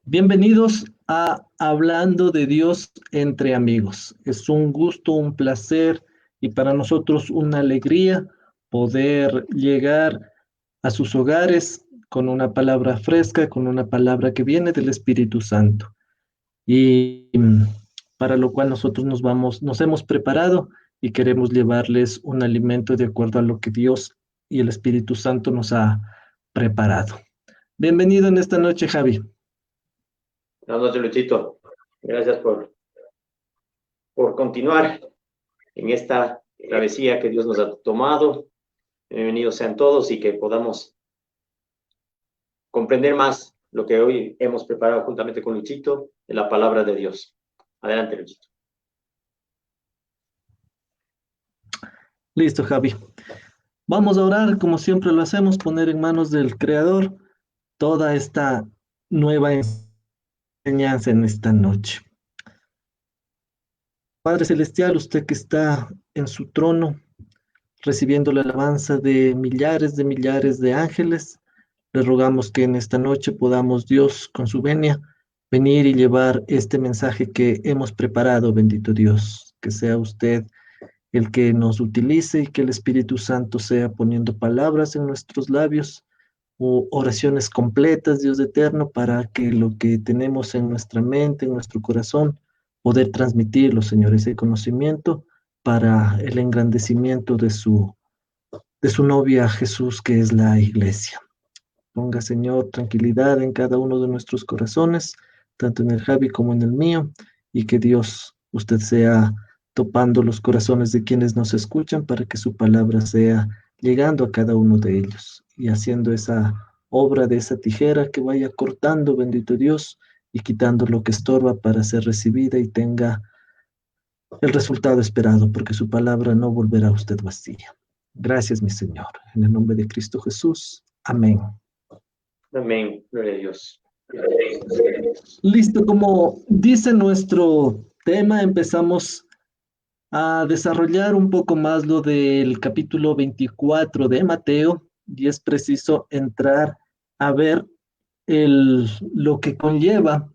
Bienvenidos a Hablando de Dios entre amigos. Es un gusto, un placer y para nosotros una alegría poder llegar a sus hogares con una palabra fresca, con una palabra que viene del Espíritu Santo. Y para lo cual nosotros nos hemos preparado y queremos llevarles un alimento de acuerdo a lo que Dios y el Espíritu Santo nos ha preparado. Bienvenido en esta noche, Javi. Buenas noches, Luchito. Gracias por continuar en esta travesía que Dios nos ha tomado. Bienvenidos sean todos y que podamos comprender más lo que hoy hemos preparado juntamente con Luchito de la palabra de Dios. Adelante, Luchito. Listo, Javi. Vamos a orar como siempre lo hacemos, poner en manos del Creador toda esta nueva enseñanza en esta noche. Padre Celestial, usted que está en su trono, recibiendo la alabanza de millares de ángeles, le rogamos que en esta noche podamos, Dios, con su venia, venir y llevar este mensaje que hemos preparado, bendito Dios, que sea usted el que nos utilice y que el Espíritu Santo sea poniendo palabras en nuestros labios o oraciones completas, Dios eterno, para que lo que tenemos en nuestra mente, en nuestro corazón, poder transmitirlo, Señor, ese conocimiento para el engrandecimiento de su novia Jesús, que es la iglesia. Ponga, Señor, tranquilidad en cada uno de nuestros corazones, tanto en el Javi como en el mío, y que Dios, usted sea topando los corazones de quienes nos escuchan para que su palabra sea llegando a cada uno de ellos y haciendo esa obra de esa tijera que vaya cortando, bendito Dios, y quitando lo que estorba para ser recibida y tenga el resultado esperado, porque su palabra no volverá a usted vacía. Gracias, mi Señor. En el nombre de Cristo Jesús. Amén. Amén. Gloria a Dios. Gloria a Dios. Listo, como dice nuestro tema, empezamos a desarrollar un poco más lo del capítulo 24 de Mateo y es preciso entrar a ver lo que conlleva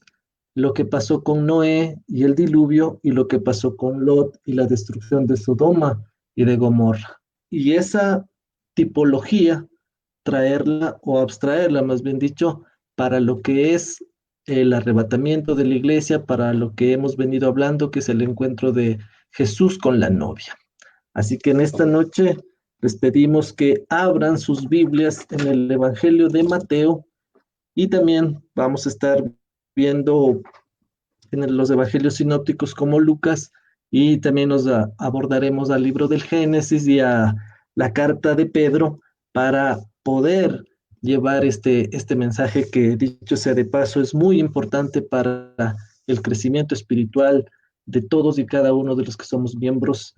lo que pasó con Noé y el diluvio y lo que pasó con Lot y la destrucción de Sodoma y de Gomorra. Y esa tipología, traerla o abstraerla, más bien dicho, para lo que es el arrebatamiento de la iglesia, para lo que hemos venido hablando, que es el encuentro de Jesús con la novia. Así que en esta noche les pedimos que abran sus Biblias en el Evangelio de Mateo y también vamos a estar viendo en los evangelios sinópticos como Lucas y también abordaremos al libro del Génesis y a la carta de Pedro para poder llevar este mensaje que, dicho sea de paso, es muy importante para el crecimiento espiritual de todos y cada uno de los que somos miembros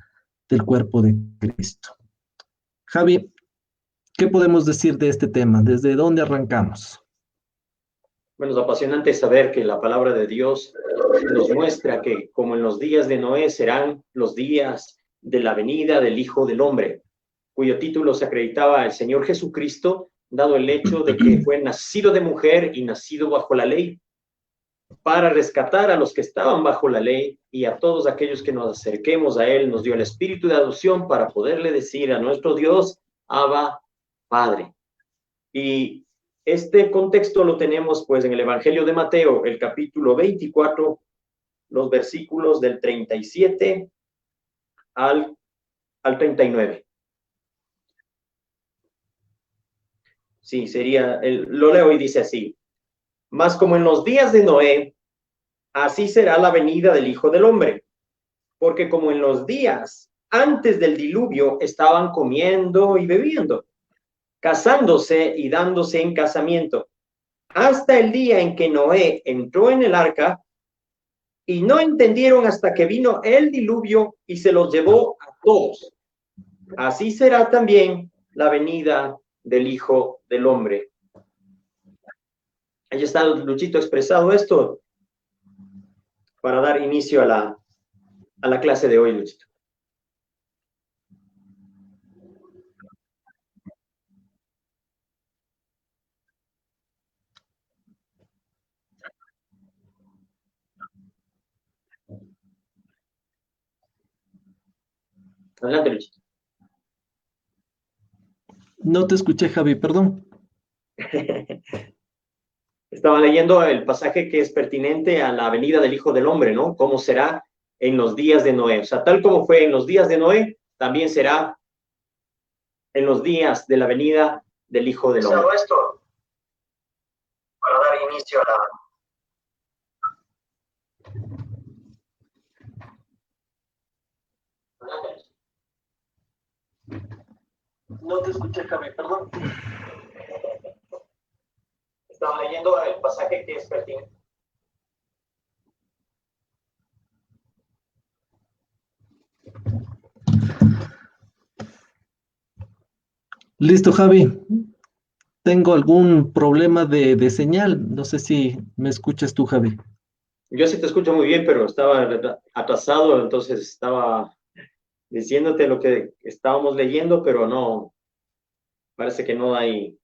del cuerpo de Cristo. Javi, ¿qué podemos decir de este tema? ¿Desde dónde arrancamos? Bueno, es apasionante saber que la palabra de Dios nos muestra que como en los días de Noé serán los días de la venida del Hijo del Hombre, cuyo título se acreditaba al Señor Jesucristo, dado el hecho de que fue nacido de mujer y nacido bajo la ley, para rescatar a los que estaban bajo la ley y a todos aquellos que nos acerquemos a Él, nos dio el espíritu de adopción para poderle decir a nuestro Dios, Abba, Padre. Y este contexto lo tenemos pues en el Evangelio de Mateo, el capítulo 24, los versículos del 37 al 39. Sí, lo leo y dice así: mas como en los días de Noé, así será la venida del Hijo del Hombre, porque como en los días antes del diluvio estaban comiendo y bebiendo, casándose y dándose en casamiento, hasta el día en que Noé entró en el arca, y no entendieron hasta que vino el diluvio y se los llevó a todos. Así será también la venida del Hijo del Hombre. Ahí está Luchito expresado esto para dar inicio a la clase de hoy, Luchito. Adelante, Luchito. No te escuché, Javi, perdón. Estaba leyendo el pasaje que es pertinente a la venida del Hijo del Hombre, ¿no? ¿Cómo será en los días de Noé? O sea, tal como fue en los días de Noé, también será en los días de la venida del Hijo del Hombre. Esto para dar inicio a la... No te escuché, Javi, perdón. Estaba leyendo el pasaje que es pertinente. Listo, Javi. Tengo algún problema de señal. No sé si me escuchas tú, Javi. Yo sí te escucho muy bien, pero estaba atrasado, entonces estaba diciéndote lo que estábamos leyendo, pero no, parece que no hay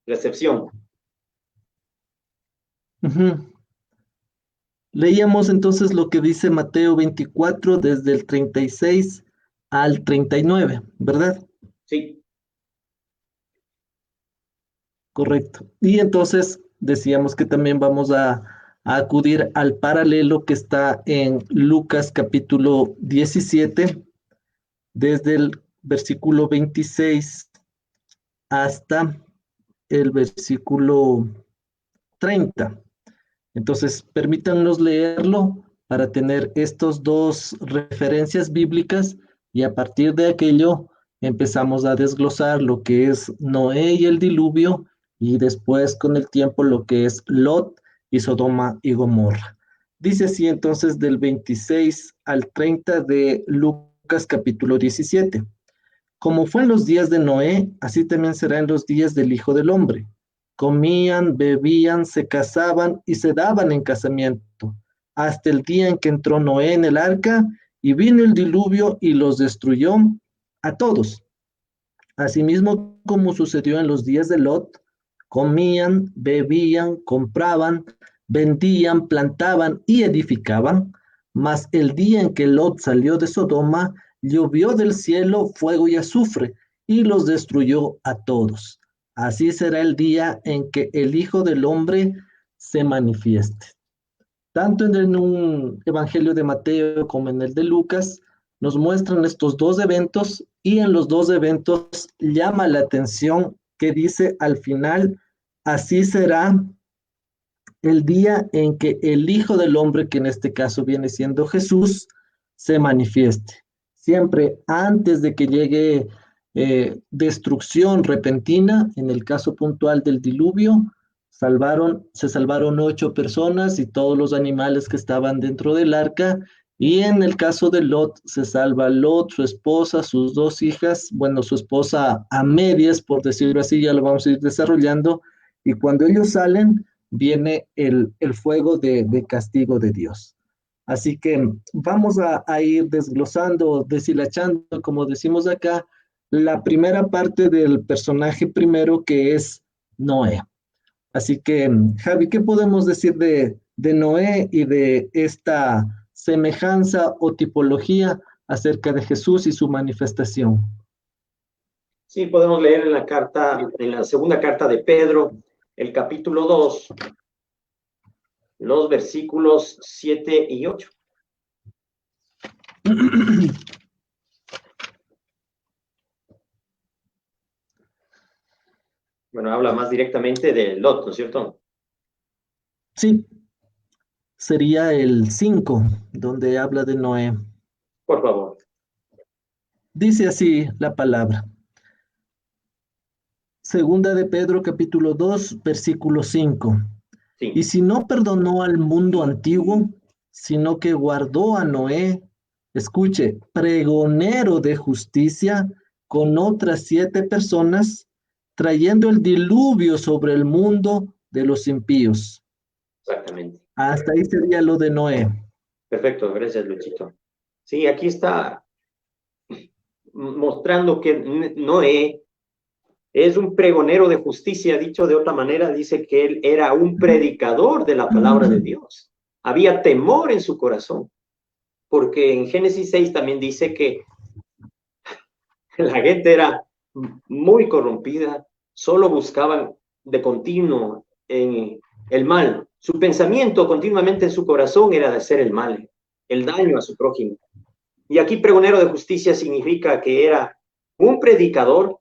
recepción. Leíamos entonces lo que dice Mateo 24 desde el 36 al 39, ¿verdad? Sí, Correcto. Y entonces decíamos que también vamos a acudir al paralelo que está en Lucas capítulo 17, desde el versículo 26 hasta el versículo 30. Entonces, permítanos leerlo para tener estos dos referencias bíblicas y a partir de aquello empezamos a desglosar lo que es Noé y el diluvio y después con el tiempo lo que es Lot y Sodoma y Gomorra. Dice así entonces del 26 al 30 de Lucas capítulo 17. Como fue en los días de Noé, así también será en los días del Hijo del Hombre. Comían, bebían, se casaban y se daban en casamiento, hasta el día en que entró Noé en el arca y vino el diluvio y los destruyó a todos. Asimismo, como sucedió en los días de Lot, comían, bebían, compraban, vendían, plantaban y edificaban, mas el día en que Lot salió de Sodoma, llovió del cielo fuego y azufre, y los destruyó a todos. Así será el día en que el Hijo del Hombre se manifieste. Tanto en un Evangelio de Mateo como en el de Lucas, nos muestran estos dos eventos y en los dos eventos llama la atención que dice al final, así será el día en que el Hijo del Hombre, que en este caso viene siendo Jesús, se manifieste. Siempre antes de que llegue destrucción repentina, en el caso puntual del diluvio, se salvaron 8 personas y todos los animales que estaban dentro del arca. Y en el caso de Lot, se salva Lot, su esposa, sus 2 hijas, bueno, su esposa a medias, por decirlo así, ya lo vamos a ir desarrollando. Y cuando ellos salen, viene el fuego de castigo de Dios. Así que vamos a ir desglosando, deshilachando, como decimos acá, la primera parte del personaje primero que es Noé. Así que, Javi, ¿qué podemos decir de Noé y de esta semejanza o tipología acerca de Jesús y su manifestación? sí, podemos leer en la carta, en la segunda carta de Pedro, el capítulo 2, los versículos 7 y 8. Bueno, habla más directamente de Lot, ¿no es cierto? Sí, sería el 5, donde habla de Noé. Por favor. Dice así la palabra. Segunda de Pedro, capítulo 2, versículo 5. Y Sí, si no perdonó al mundo antiguo, sino que guardó a Noé, escuche, pregonero de justicia, con otras 7 personas, trayendo el diluvio sobre el mundo de los impíos. exactamente. Hasta ahí sería lo de Noé. Perfecto, gracias, Luchito. Sí, aquí está mostrando que Noé es un pregonero de justicia, dicho de otra manera, dice que él era un predicador de la palabra de Dios. Había temor en su corazón, porque en Génesis 6 también dice que La gente era muy corrompida, solo buscaban de continuo en el mal. Su pensamiento continuamente en su corazón era de hacer el mal, el daño a su prójimo. Y aquí pregonero de justicia significa que era un predicador,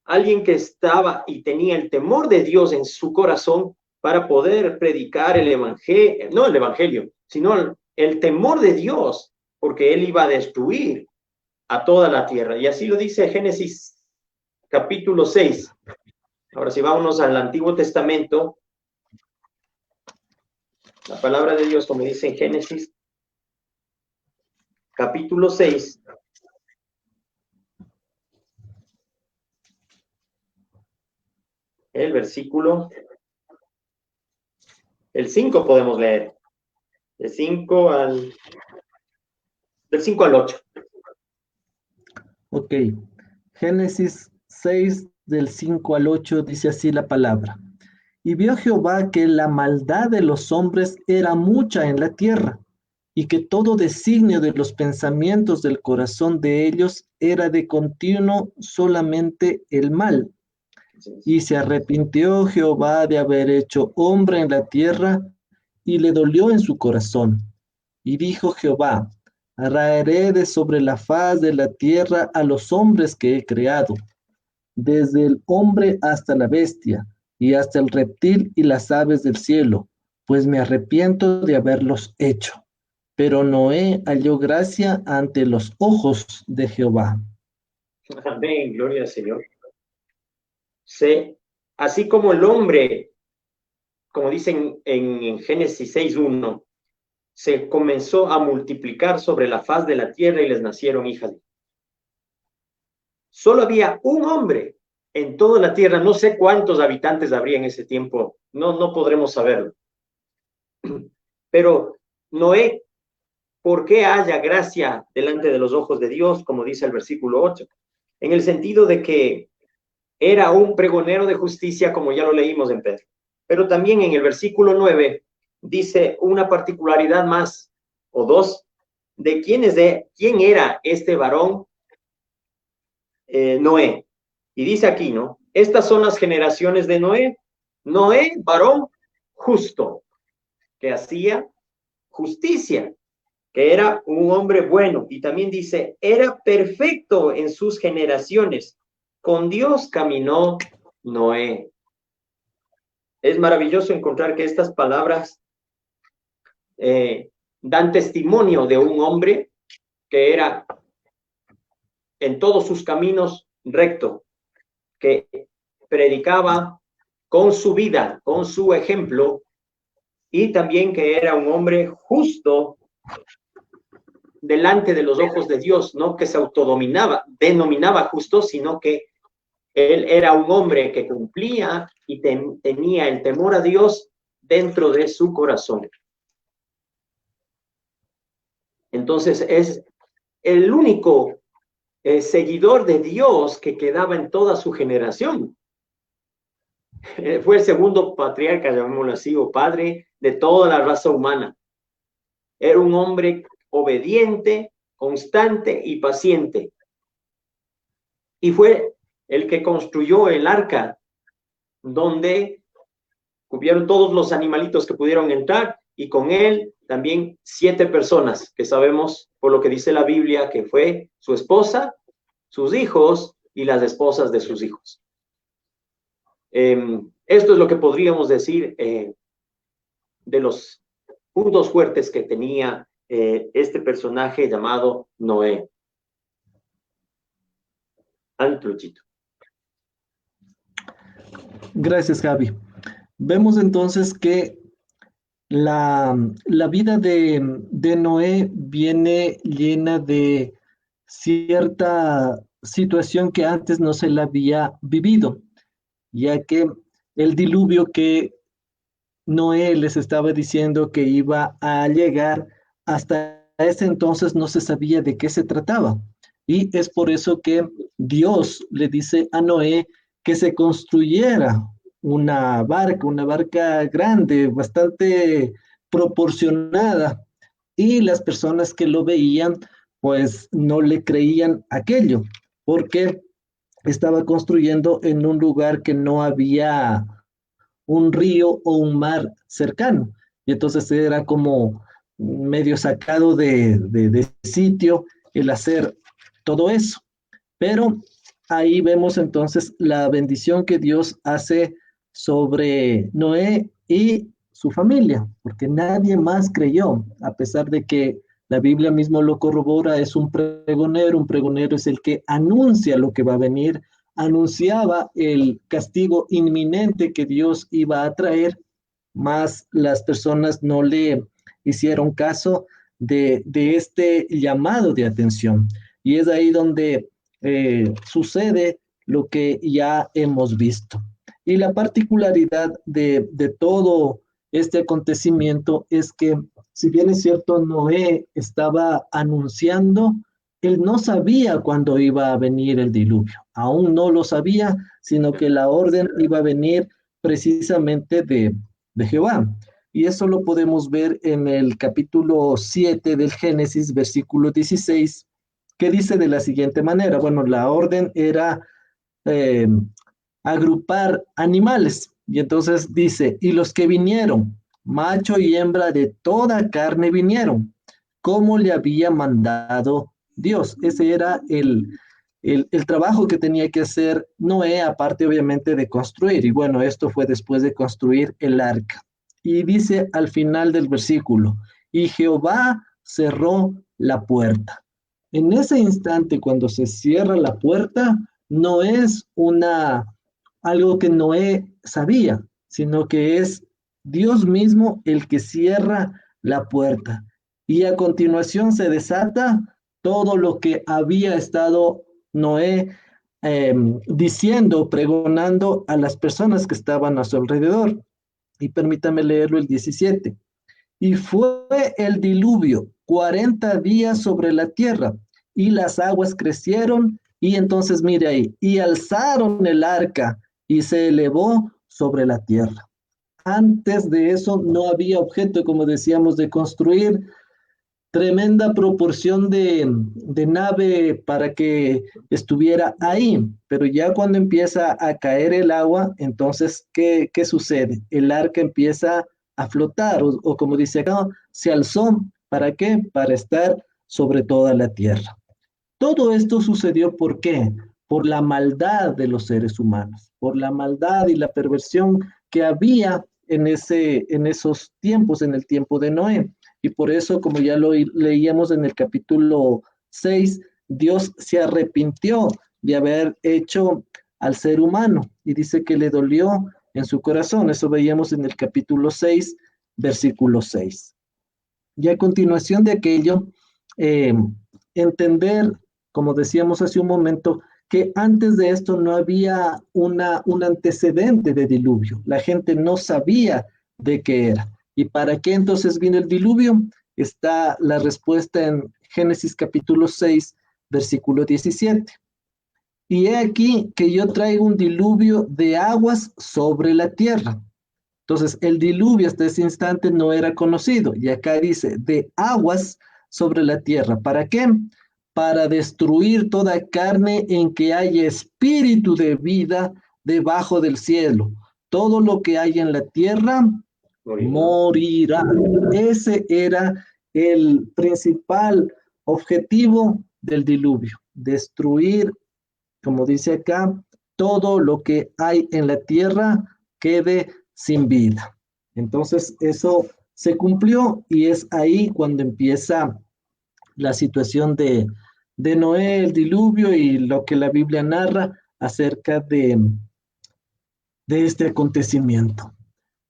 alguien que estaba y tenía el temor de Dios en su corazón para poder predicar el evangelio, no el evangelio, sino el temor de Dios, porque él iba a destruir a toda la tierra. Y así lo dice Génesis capítulo 6. Ahora, si vámonos al Antiguo Testamento, la palabra de Dios, como dice en Génesis capítulo 6, el versículo, el 5 podemos leer, del 5 al, del 5 al 8. Ok. Génesis 6 del 5 al 8 dice así la palabra. Y vio Jehová que la maldad de los hombres era mucha en la tierra, y que todo designio de los pensamientos del corazón de ellos era de continuo solamente el mal. Y se arrepintió Jehová de haber hecho hombre en la tierra, y le dolió en su corazón. Y dijo Jehová, raeré de sobre la faz de la tierra a los hombres que he creado, desde el hombre hasta la bestia, y hasta el reptil y las aves del cielo, pues me arrepiento de haberlos hecho. Pero Noé halló gracia ante los ojos de Jehová. Amén, gloria al Señor. Sí, así como el hombre, como dicen en Génesis 6:1, se comenzó a multiplicar sobre la faz de la tierra y les nacieron hijas. Solo había un hombre en toda la tierra, no sé cuántos habitantes habría en ese tiempo, no podremos saberlo. Pero Noé, ¿por qué haya gracia delante de los ojos de Dios, como dice el versículo 8? En el sentido de que era un pregonero de justicia, como ya lo leímos en Pedro. Pero también en el versículo 9 dice una particularidad más, o dos, de quién era este varón Noé. Y dice aquí, ¿no? Estas son las generaciones de Noé. Noé, varón justo, que hacía justicia, que era un hombre bueno. Y también dice, era perfecto en sus generaciones. Con Dios caminó Noé. Es maravilloso encontrar que estas palabras dan testimonio de un hombre que era en todos sus caminos recto, que predicaba con su vida, con su ejemplo, y también que era un hombre justo delante de los ojos de Dios, no que se denominaba justo, sino que él era un hombre que cumplía y tenía el temor a Dios dentro de su corazón. Entonces es el único seguidor de Dios que quedaba en toda su generación. Fue el segundo patriarca, llamémoslo así, o padre de toda la raza humana. Era un hombre obediente, constante y paciente. Y fue el que construyó el arca, donde cubieron todos los animalitos que pudieron entrar, y con él también 7 personas, que sabemos por lo que dice la Biblia, que fue su esposa, sus hijos y las esposas de sus hijos. Esto es lo que podríamos decir de los puntos fuertes que tenía este personaje llamado Noé. Luchito. Gracias, Javi. Vemos entonces que la vida de Noé viene llena de cierta situación que antes no se la había vivido, ya que el diluvio que Noé les estaba diciendo que iba a llegar, hasta ese entonces no se sabía de qué se trataba. Y es por eso que Dios le dice a Noé que se construyera una barca grande, bastante proporcionada. Y las personas que lo veían, pues no le creían aquello. porque estaba construyendo en un lugar que no había un río o un mar cercano. Y entonces era como medio sacado de sitio el hacer todo eso. Pero ahí vemos entonces la bendición que Dios hace sobre Noé y su familia, porque nadie más creyó, a pesar de que la Biblia mismo lo corrobora, es un pregonero es el que anuncia lo que va a venir, anunciaba el castigo inminente que Dios iba a traer, más las personas no le hicieron caso de este llamado de atención. Y es ahí donde sucede lo que ya hemos visto. Y la particularidad de todo este acontecimiento es que, si bien es cierto, Noé estaba anunciando, él no sabía cuándo iba a venir el diluvio, aún no lo sabía, sino que la orden iba a venir precisamente de Jehová. Y eso lo podemos ver en el capítulo 7 del Génesis, versículo 16, que dice de la siguiente manera. Bueno, la orden era eh, agrupar animales. Y entonces dice, y los que vinieron, macho y hembra de toda carne vinieron, como le había mandado Dios. Ese era el trabajo que tenía que hacer Noé, aparte obviamente de construir. Y bueno, esto fue después de construir el arca. Y dice al final del versículo, y Jehová cerró la puerta. En ese instante, cuando se cierra la puerta, no es algo que Noé sabía, sino que es Dios mismo el que cierra la puerta. Y a continuación se desata todo lo que había estado Noé diciendo, pregonando a las personas que estaban a su alrededor. Y permítame leerlo el 17. Y fue el diluvio 40 días sobre la tierra, y las aguas crecieron, y entonces mire ahí, y alzaron el arca, y se elevó sobre la tierra. Antes de eso no había objeto, como decíamos, de construir tremenda proporción de nave para que estuviera ahí, pero ya cuando empieza a caer el agua, entonces, ¿qué sucede? El arca empieza a flotar, o como dice acá, se alzó. ¿Para qué? Para estar sobre toda la tierra. Todo esto sucedió, ¿por qué? Por la maldad de los seres humanos, por la maldad y la perversión que había en esos tiempos, en el tiempo de Noé. Y por eso, como ya lo leíamos en el capítulo 6, Dios se arrepintió de haber hecho al ser humano y dice que le dolió en su corazón. Eso veíamos en el capítulo 6, versículo 6. Y a continuación de aquello, eh, entender, como decíamos hace un momento, que antes de esto no había un antecedente de diluvio. La gente no sabía de qué era. ¿Y para qué entonces vino el diluvio? Está la respuesta en Génesis capítulo 6, versículo 17. Y he aquí que yo traigo un diluvio de aguas sobre la tierra. Entonces, el diluvio hasta ese instante no era conocido. Y acá dice, de aguas sobre la tierra. ¿Para qué? Para destruir toda carne en que haya espíritu de vida debajo del cielo. Todo lo que hay en la tierra morirá. Ese era el principal objetivo del diluvio. Destruir, como dice acá, todo lo que hay en la tierra quede sin vida. Entonces, eso se cumplió y es ahí cuando empieza la situación de Noé, el diluvio y lo que la Biblia narra acerca de este acontecimiento.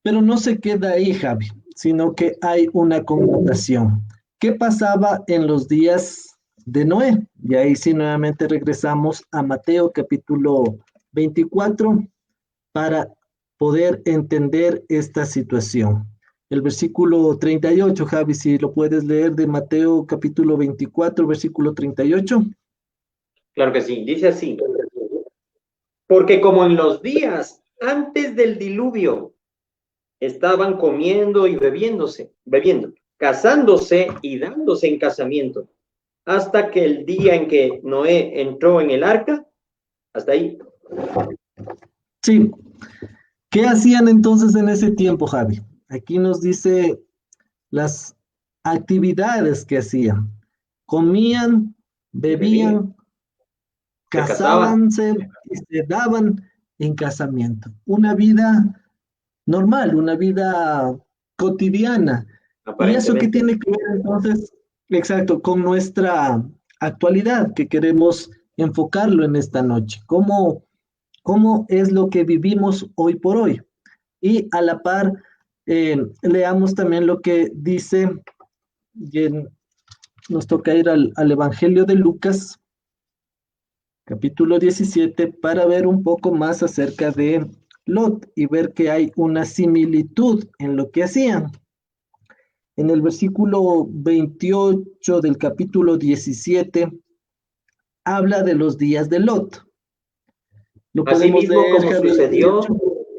Pero no se queda ahí, Javi, sino que hay una connotación. ¿Qué pasaba en los días de Noé? Y ahí sí nuevamente regresamos a Mateo capítulo 24 para poder entender esta situación. El versículo 38, Javi, si lo puedes leer de Mateo capítulo 24, versículo 38. Claro que sí, dice así, porque como en los días antes del diluvio estaban comiendo y bebiendo, casándose y dándose en casamiento, hasta que el día en que Noé entró en el arca, hasta ahí. Sí. ¿Qué hacían entonces en ese tiempo, Javi? Aquí nos dice las actividades que hacían. Comían, Y bebían, bebían, se casaban, casábanse y se daban en casamiento. Una vida normal, una vida cotidiana. ¿Y eso qué aparentemente. tiene que ver entonces, exacto, con nuestra actualidad que queremos enfocarlo en esta noche? ¿Cómo es lo que vivimos hoy por hoy? Y a la par, leamos también lo que dice, y nos toca ir al Evangelio de Lucas, capítulo 17, para ver un poco más acerca de Lot y ver que hay una similitud en lo que hacían. En el versículo 28 del capítulo 17, habla de los días de Lot. Lo podemos Asimismo, leer, como Javier. sucedió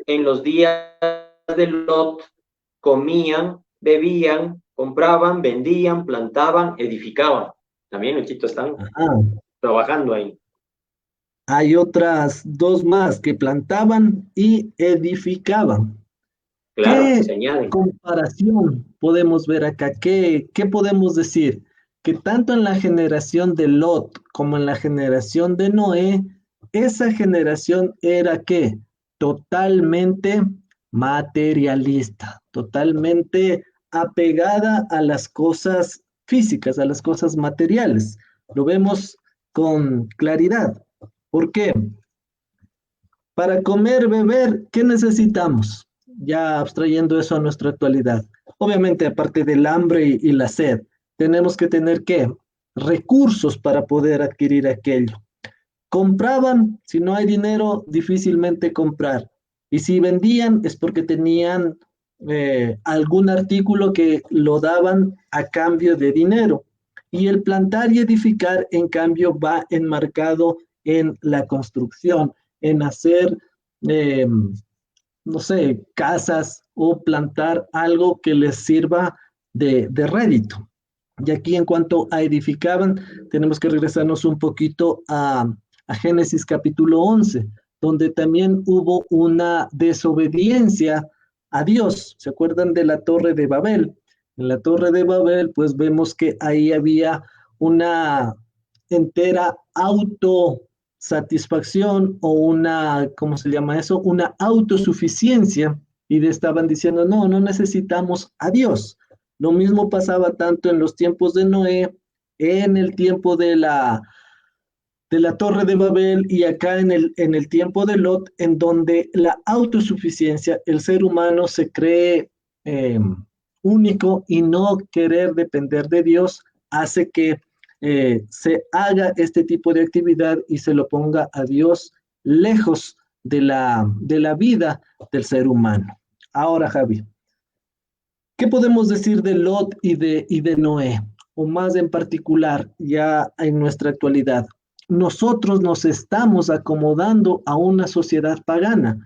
en los días de Lot, comían, bebían, compraban, vendían, plantaban, edificaban. También, Luchito, están Ajá. trabajando ahí. Hay otras dos más que plantaban y edificaban. Claro, ¿Qué se añaden. comparación podemos ver acá? ¿Qué podemos decir? Que tanto en la generación de Lot como en la generación de Noé, esa generación era ¿qué? Totalmente materialista, totalmente apegada a las cosas físicas, a las cosas materiales. Lo vemos con claridad. ¿Por qué? Para comer, beber, ¿qué necesitamos? Ya abstrayendo eso a nuestra actualidad. Obviamente, aparte del hambre y la sed, tenemos que tener ¿qué? Recursos para poder adquirir aquello. Compraban, si no hay dinero, difícilmente comprar. Y si vendían es porque tenían algún artículo que lo daban a cambio de dinero. Y el plantar y edificar, en cambio, va enmarcado en la construcción, en hacer, eh, no sé, casas o plantar algo que les sirva de rédito. Y aquí en cuanto a edificaban, tenemos que regresarnos un poquito a Génesis capítulo 11, donde también hubo una desobediencia a Dios. ¿Se acuerdan de la Torre de Babel? En la Torre de Babel, pues vemos que ahí había una entera autosatisfacción o una, ¿cómo se llama eso? Una autosuficiencia y estaban diciendo, no, no necesitamos a Dios. Lo mismo pasaba tanto en los tiempos de Noé, en el tiempo de la Torre de Babel y acá en el tiempo de Lot, en donde la autosuficiencia, el ser humano se cree eh, único y no querer depender de Dios, hace que se haga este tipo de actividad y se lo ponga a Dios lejos de la vida del ser humano. Ahora, Javi, ¿qué podemos decir de Lot y de Noé? O más en particular, ya en nuestra actualidad. Nosotros nos estamos acomodando a una sociedad pagana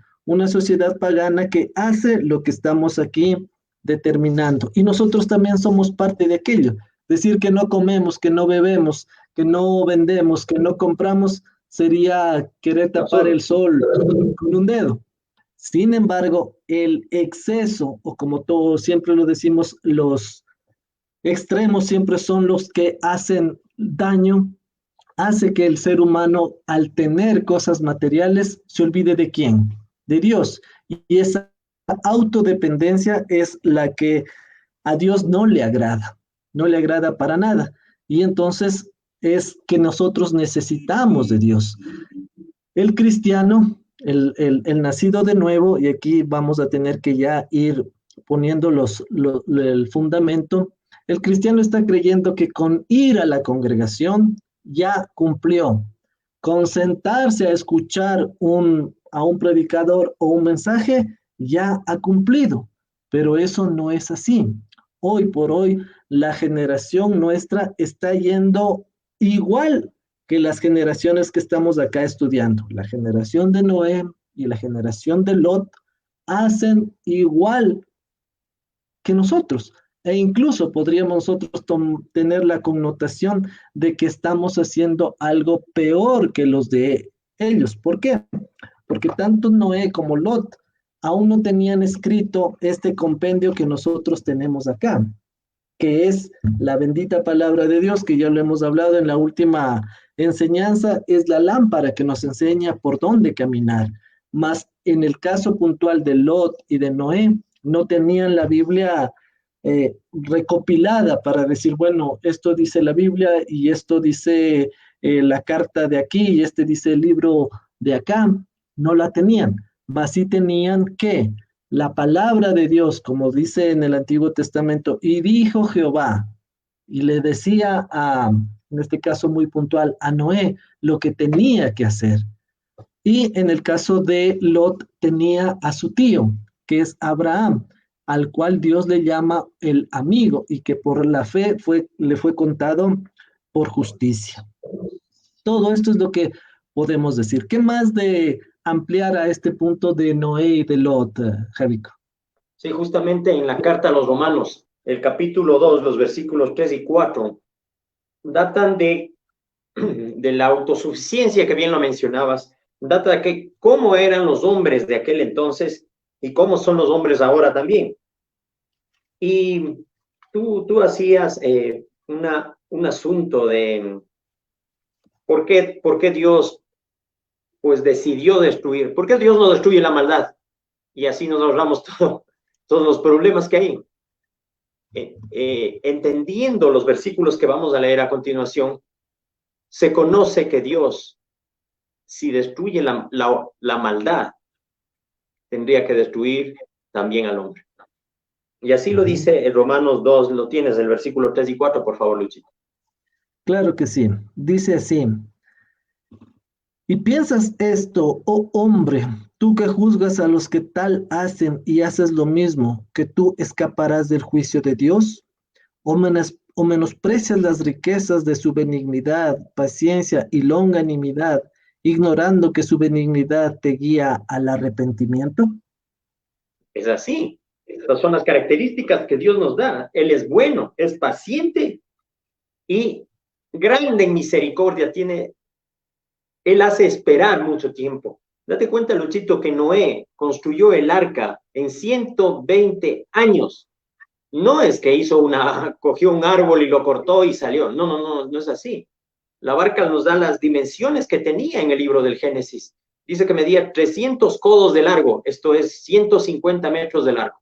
que hace lo que estamos aquí determinando. Y nosotros también somos parte de aquello. Decir que no comemos, que no bebemos, que no vendemos, que no compramos, sería querer tapar el Absurdo. sol con un dedo. Sin embargo, el exceso, o como todos siempre lo decimos, los extremos siempre son los que hacen daño, hace que el ser humano, al tener cosas materiales, se olvide de quién, de Dios. Y esa autodependencia es la que a Dios no le agrada, no le agrada para nada. Y entonces es que nosotros necesitamos de Dios. El cristiano, el nacido de nuevo, y aquí vamos a tener que ya ir poniendo el fundamento, el cristiano está creyendo que con ir a la congregación ya cumplió. Con sentarse a escuchar a un predicador o un mensaje ya ha cumplido, pero eso no es así. Hoy por hoy la generación nuestra está yendo igual que las generaciones que estamos acá estudiando. La generación de Noé y la generación de Lot hacen igual que nosotros. e incluso podríamos nosotros tener la connotación de que estamos haciendo algo peor que los de ellos. ¿Por qué? Porque tanto Noé como Lot aún no tenían escrito este compendio que nosotros tenemos acá, que es la bendita palabra de Dios, que ya lo hemos hablado en la última enseñanza, es la lámpara que nos enseña por dónde caminar. Más en el caso puntual de Lot y de Noé, no tenían la Biblia recopilada para decir, bueno, esto dice la Biblia y esto dice la carta de aquí y este dice el libro de acá. No la tenían, mas sí tenían que la palabra de Dios, como dice en el Antiguo Testamento, y dijo Jehová, y le decía en este caso muy puntual, a Noé lo que tenía que hacer. Y en el caso de Lot tenía a su tío, que es Abraham, al cual Dios le llama el amigo y que por la fe le fue contado por justicia. Todo esto es lo que podemos decir. ¿Qué más de ampliar a este punto de Noé y de Lot, Javico? Sí, justamente en la carta a los Romanos, el capítulo 2, los versículos 3 y 4, datan de la autosuficiencia que bien lo mencionabas, data de que cómo eran los hombres de aquel entonces y cómo son los hombres ahora también. Y tú hacías un asunto de por qué Dios pues decidió destruir, por qué Dios no destruye la maldad y así nos ahorramos todos los problemas que hay. Entendiendo los versículos que vamos a leer a continuación, se conoce que Dios, si destruye la maldad, tendría que destruir también al hombre. Y así lo dice en Romanos 2, lo tienes, el versículo 3 y 4, por favor, Luchito. Claro que sí. Dice así. ¿Y piensas esto, oh hombre, tú que juzgas a los que tal hacen y haces lo mismo, que tú escaparás del juicio de Dios? ¿O menosprecias las riquezas de su benignidad, paciencia y longanimidad, ignorando que su benignidad te guía al arrepentimiento? Es así. Estas son las características que Dios nos da. Él es bueno, es paciente y grande en misericordia. Él hace esperar mucho tiempo. Date cuenta, Luchito, que Noé construyó el arca en 120 años. No es que cogió un árbol y lo cortó y salió. No es así. La barca nos da las dimensiones que tenía en el libro del Génesis. Dice que medía 300 codos de largo, esto es 150 metros de largo.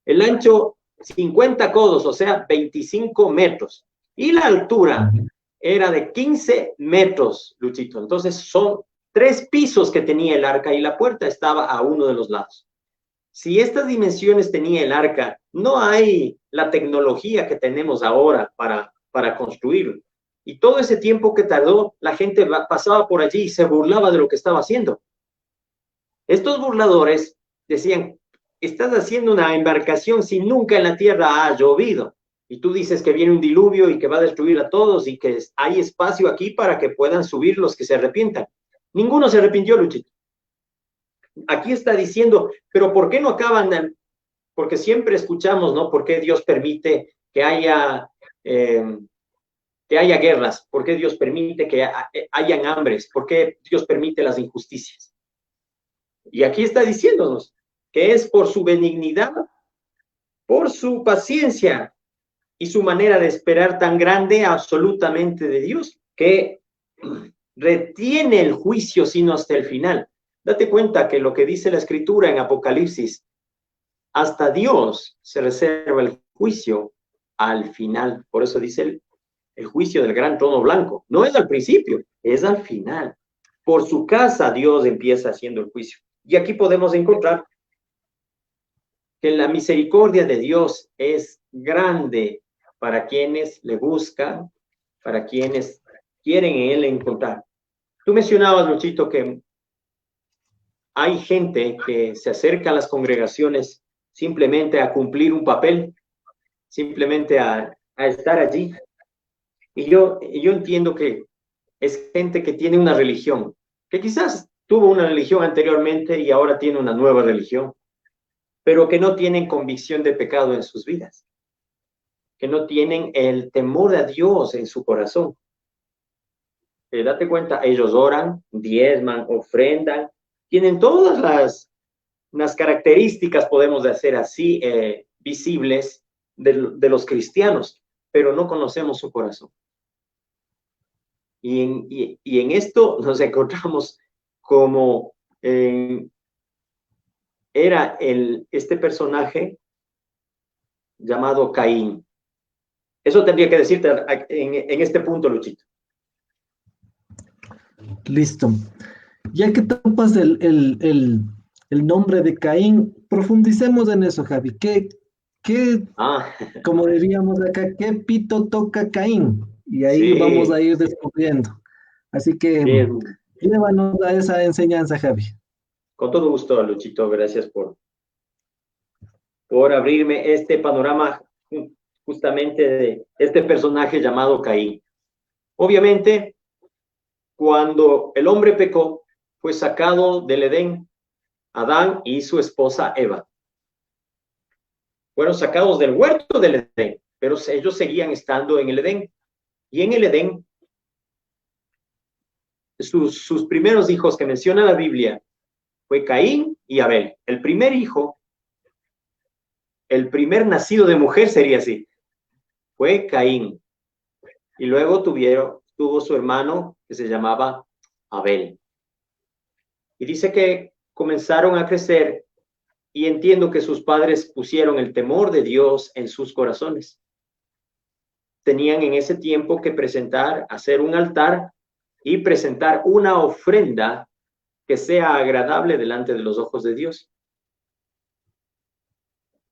El ancho, 50 codos, o sea, 25 metros. Y la altura era de 15 metros, Luchito. Entonces son 3 pisos que tenía el arca y la puerta estaba a uno de los lados. Si estas dimensiones tenía el arca, no hay la tecnología que tenemos ahora para construirlo. Y todo ese tiempo que tardó, la gente pasaba por allí y se burlaba de lo que estaba haciendo. Estos burladores decían, estás haciendo una embarcación si nunca en la tierra ha llovido. Y tú dices que viene un diluvio y que va a destruir a todos y que hay espacio aquí para que puedan subir los que se arrepientan. Ninguno se arrepintió, Luchito. Aquí está diciendo, pero ¿por qué no acaban? Porque siempre escuchamos, ¿no? ¿Por qué Dios permite que haya guerras? ¿Por qué Dios permite que hayan hambres? ¿Por qué Dios permite las injusticias? Y aquí está diciéndonos que es por su benignidad, por su paciencia y su manera de esperar tan grande absolutamente de Dios, que retiene el juicio sino hasta el final. Date cuenta que lo que dice la Escritura en Apocalipsis, hasta Dios se reserva el juicio al final. Por eso dice el juicio del gran trono blanco. No es al principio, es al final. Por su casa Dios empieza haciendo el juicio. Y aquí podemos encontrar que la misericordia de Dios es grande para quienes le buscan, para quienes quieren en él encontrar. Tú mencionabas, Luchito, que hay gente que se acerca a las congregaciones simplemente a cumplir un papel, simplemente a estar allí. Y yo entiendo que es gente que tiene una religión, que quizás tuvo una religión anteriormente y ahora tiene una nueva religión, pero que no tienen convicción de pecado en sus vidas. que no tienen el temor a Dios en su corazón. Date cuenta, ellos oran, diezman, ofrendan, tienen todas las características, podemos decir así, visibles de los cristianos, pero no conocemos su corazón. Y en esto nos encontramos como era este personaje llamado Caín. Eso tendría que decirte en este punto, Luchito. Listo. Ya que topas el nombre de Caín, profundicemos en eso, Javi. Como diríamos acá, ¿qué pito toca Caín? Y ahí sí. vamos a ir descubriendo. Así que Bien. llévanos a esa enseñanza, Javi. Con todo gusto, Luchito. Gracias por abrirme este panorama justamente de este personaje llamado Caín. Obviamente, cuando el hombre pecó, fue sacado del Edén, Adán y su esposa Eva. Fueron sacados del huerto del Edén, pero ellos seguían estando en el Edén. Y en el Edén, sus primeros hijos que menciona la Biblia fue Caín y Abel. El primer hijo, el primer nacido de mujer sería así, fue Caín. Y luego tuvo su hermano que se llamaba Abel. Y dice que comenzaron a crecer y entiendo que sus padres pusieron el temor de Dios en sus corazones. Tenían en ese tiempo que hacer un altar y presentar una ofrenda que sea agradable delante de los ojos de Dios.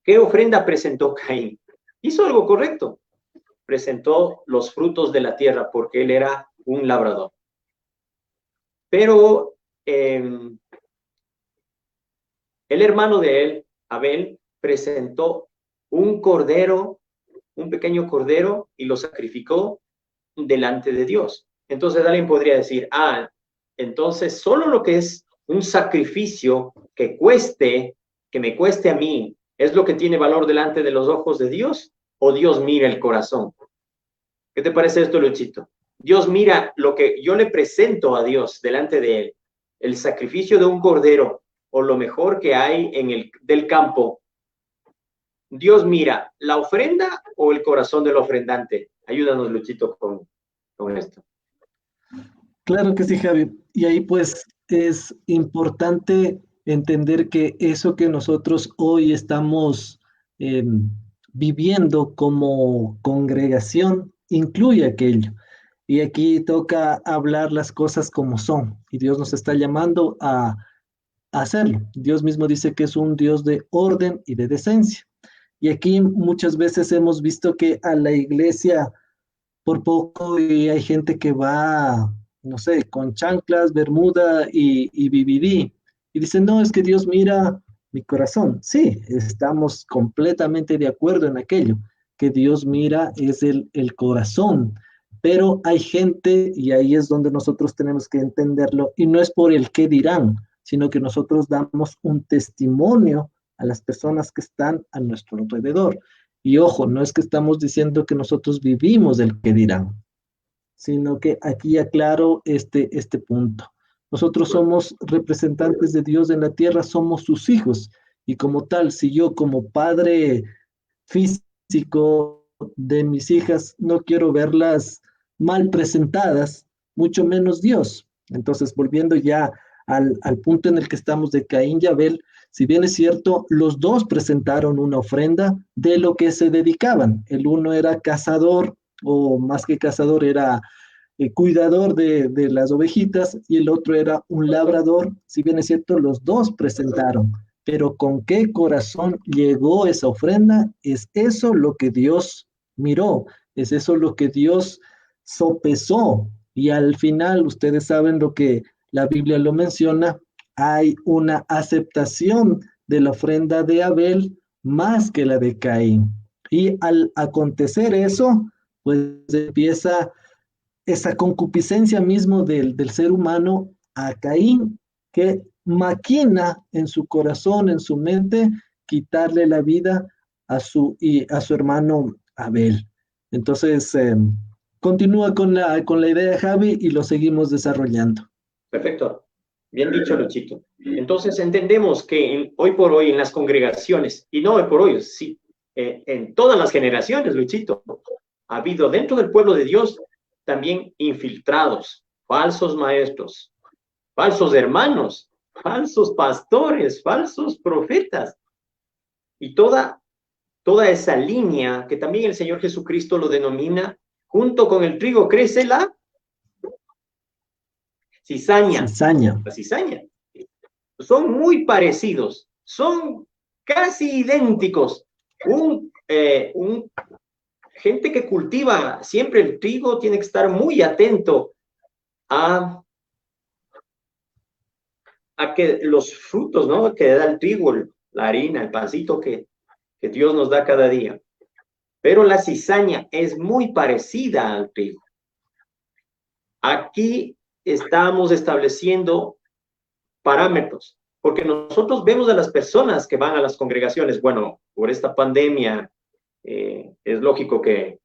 ¿Qué ofrenda presentó Caín? Hizo algo correcto. Presentó los frutos de la tierra porque él era un labrador. Pero el hermano de él, Abel, presentó un cordero, un pequeño cordero, y lo sacrificó delante de Dios. Entonces alguien podría decir, entonces solo lo que es un sacrificio que me cueste a mí, ¿es lo que tiene valor delante de los ojos de Dios? ¿O Dios mira el corazón? ¿Qué te parece esto, Luchito? Dios mira lo que yo le presento a Dios delante de él, el sacrificio de un cordero o lo mejor que hay del campo. Dios mira la ofrenda o el corazón del ofrendante. Ayúdanos, Luchito, con esto. Claro que sí, Javi. Y ahí pues es importante entender que eso que nosotros hoy estamos viviendo como congregación incluye aquello. Y aquí toca hablar las cosas como son. Y Dios nos está llamando a hacerlo. Dios mismo dice que es un Dios de orden y de decencia. Y aquí muchas veces hemos visto que a la iglesia por poco y hay gente que va, no sé, con chanclas, bermuda y BBD. Y dicen, no, es que Dios mira mi corazón. Sí, estamos completamente de acuerdo en aquello, que Dios mira es el corazón. Pero hay gente, y ahí es donde nosotros tenemos que entenderlo, y no es por el qué dirán, sino que nosotros damos un testimonio a las personas que están a nuestro alrededor. Y ojo, no es que estamos diciendo que nosotros vivimos del que dirán, sino que aquí aclaro este punto. Nosotros somos representantes de Dios en la tierra, somos sus hijos. Y como tal, si yo como padre físico de mis hijas no quiero verlas mal presentadas, mucho menos Dios. Entonces, volviendo ya al punto en el que estamos de Caín y Abel, si bien es cierto, los dos presentaron una ofrenda de lo que se dedicaban. El uno era cazador, o más que cazador, era cuidador de las ovejitas, y el otro era un labrador. Si bien es cierto, los dos presentaron, pero con qué corazón llegó esa ofrenda, es eso lo que Dios miró, es eso lo que Dios sopesó. Y al final, ustedes saben lo que la Biblia lo menciona, hay una aceptación de la ofrenda de Abel más que la de Caín. Y al acontecer eso, pues empieza esa concupiscencia mismo del ser humano a Caín, que maquina en su corazón, en su mente, quitarle la vida a su hermano Abel. Entonces, continúa con la idea, Javi, y lo seguimos desarrollando. Perfecto. Bien dicho, Luchito. Entonces entendemos que hoy por hoy en las congregaciones, y no hoy por hoy, sí, en todas las generaciones, Luchito, ha habido dentro del pueblo de Dios también infiltrados, falsos maestros, falsos hermanos, falsos pastores, falsos profetas, y toda esa línea que también el Señor Jesucristo lo denomina, junto con el trigo crece la cizaña, Cizaña. la cizaña. Son muy parecidos, son casi idénticos. Gente que cultiva siempre el trigo tiene que estar muy atento a, a que los frutos, ¿no? Que da el trigo, la harina, el pancito que Dios nos da cada día. Pero la cizaña es muy parecida al trigo. Aquí estamos estableciendo parámetros, porque nosotros vemos a las personas que van a las congregaciones. Bueno, por esta pandemia es lógico que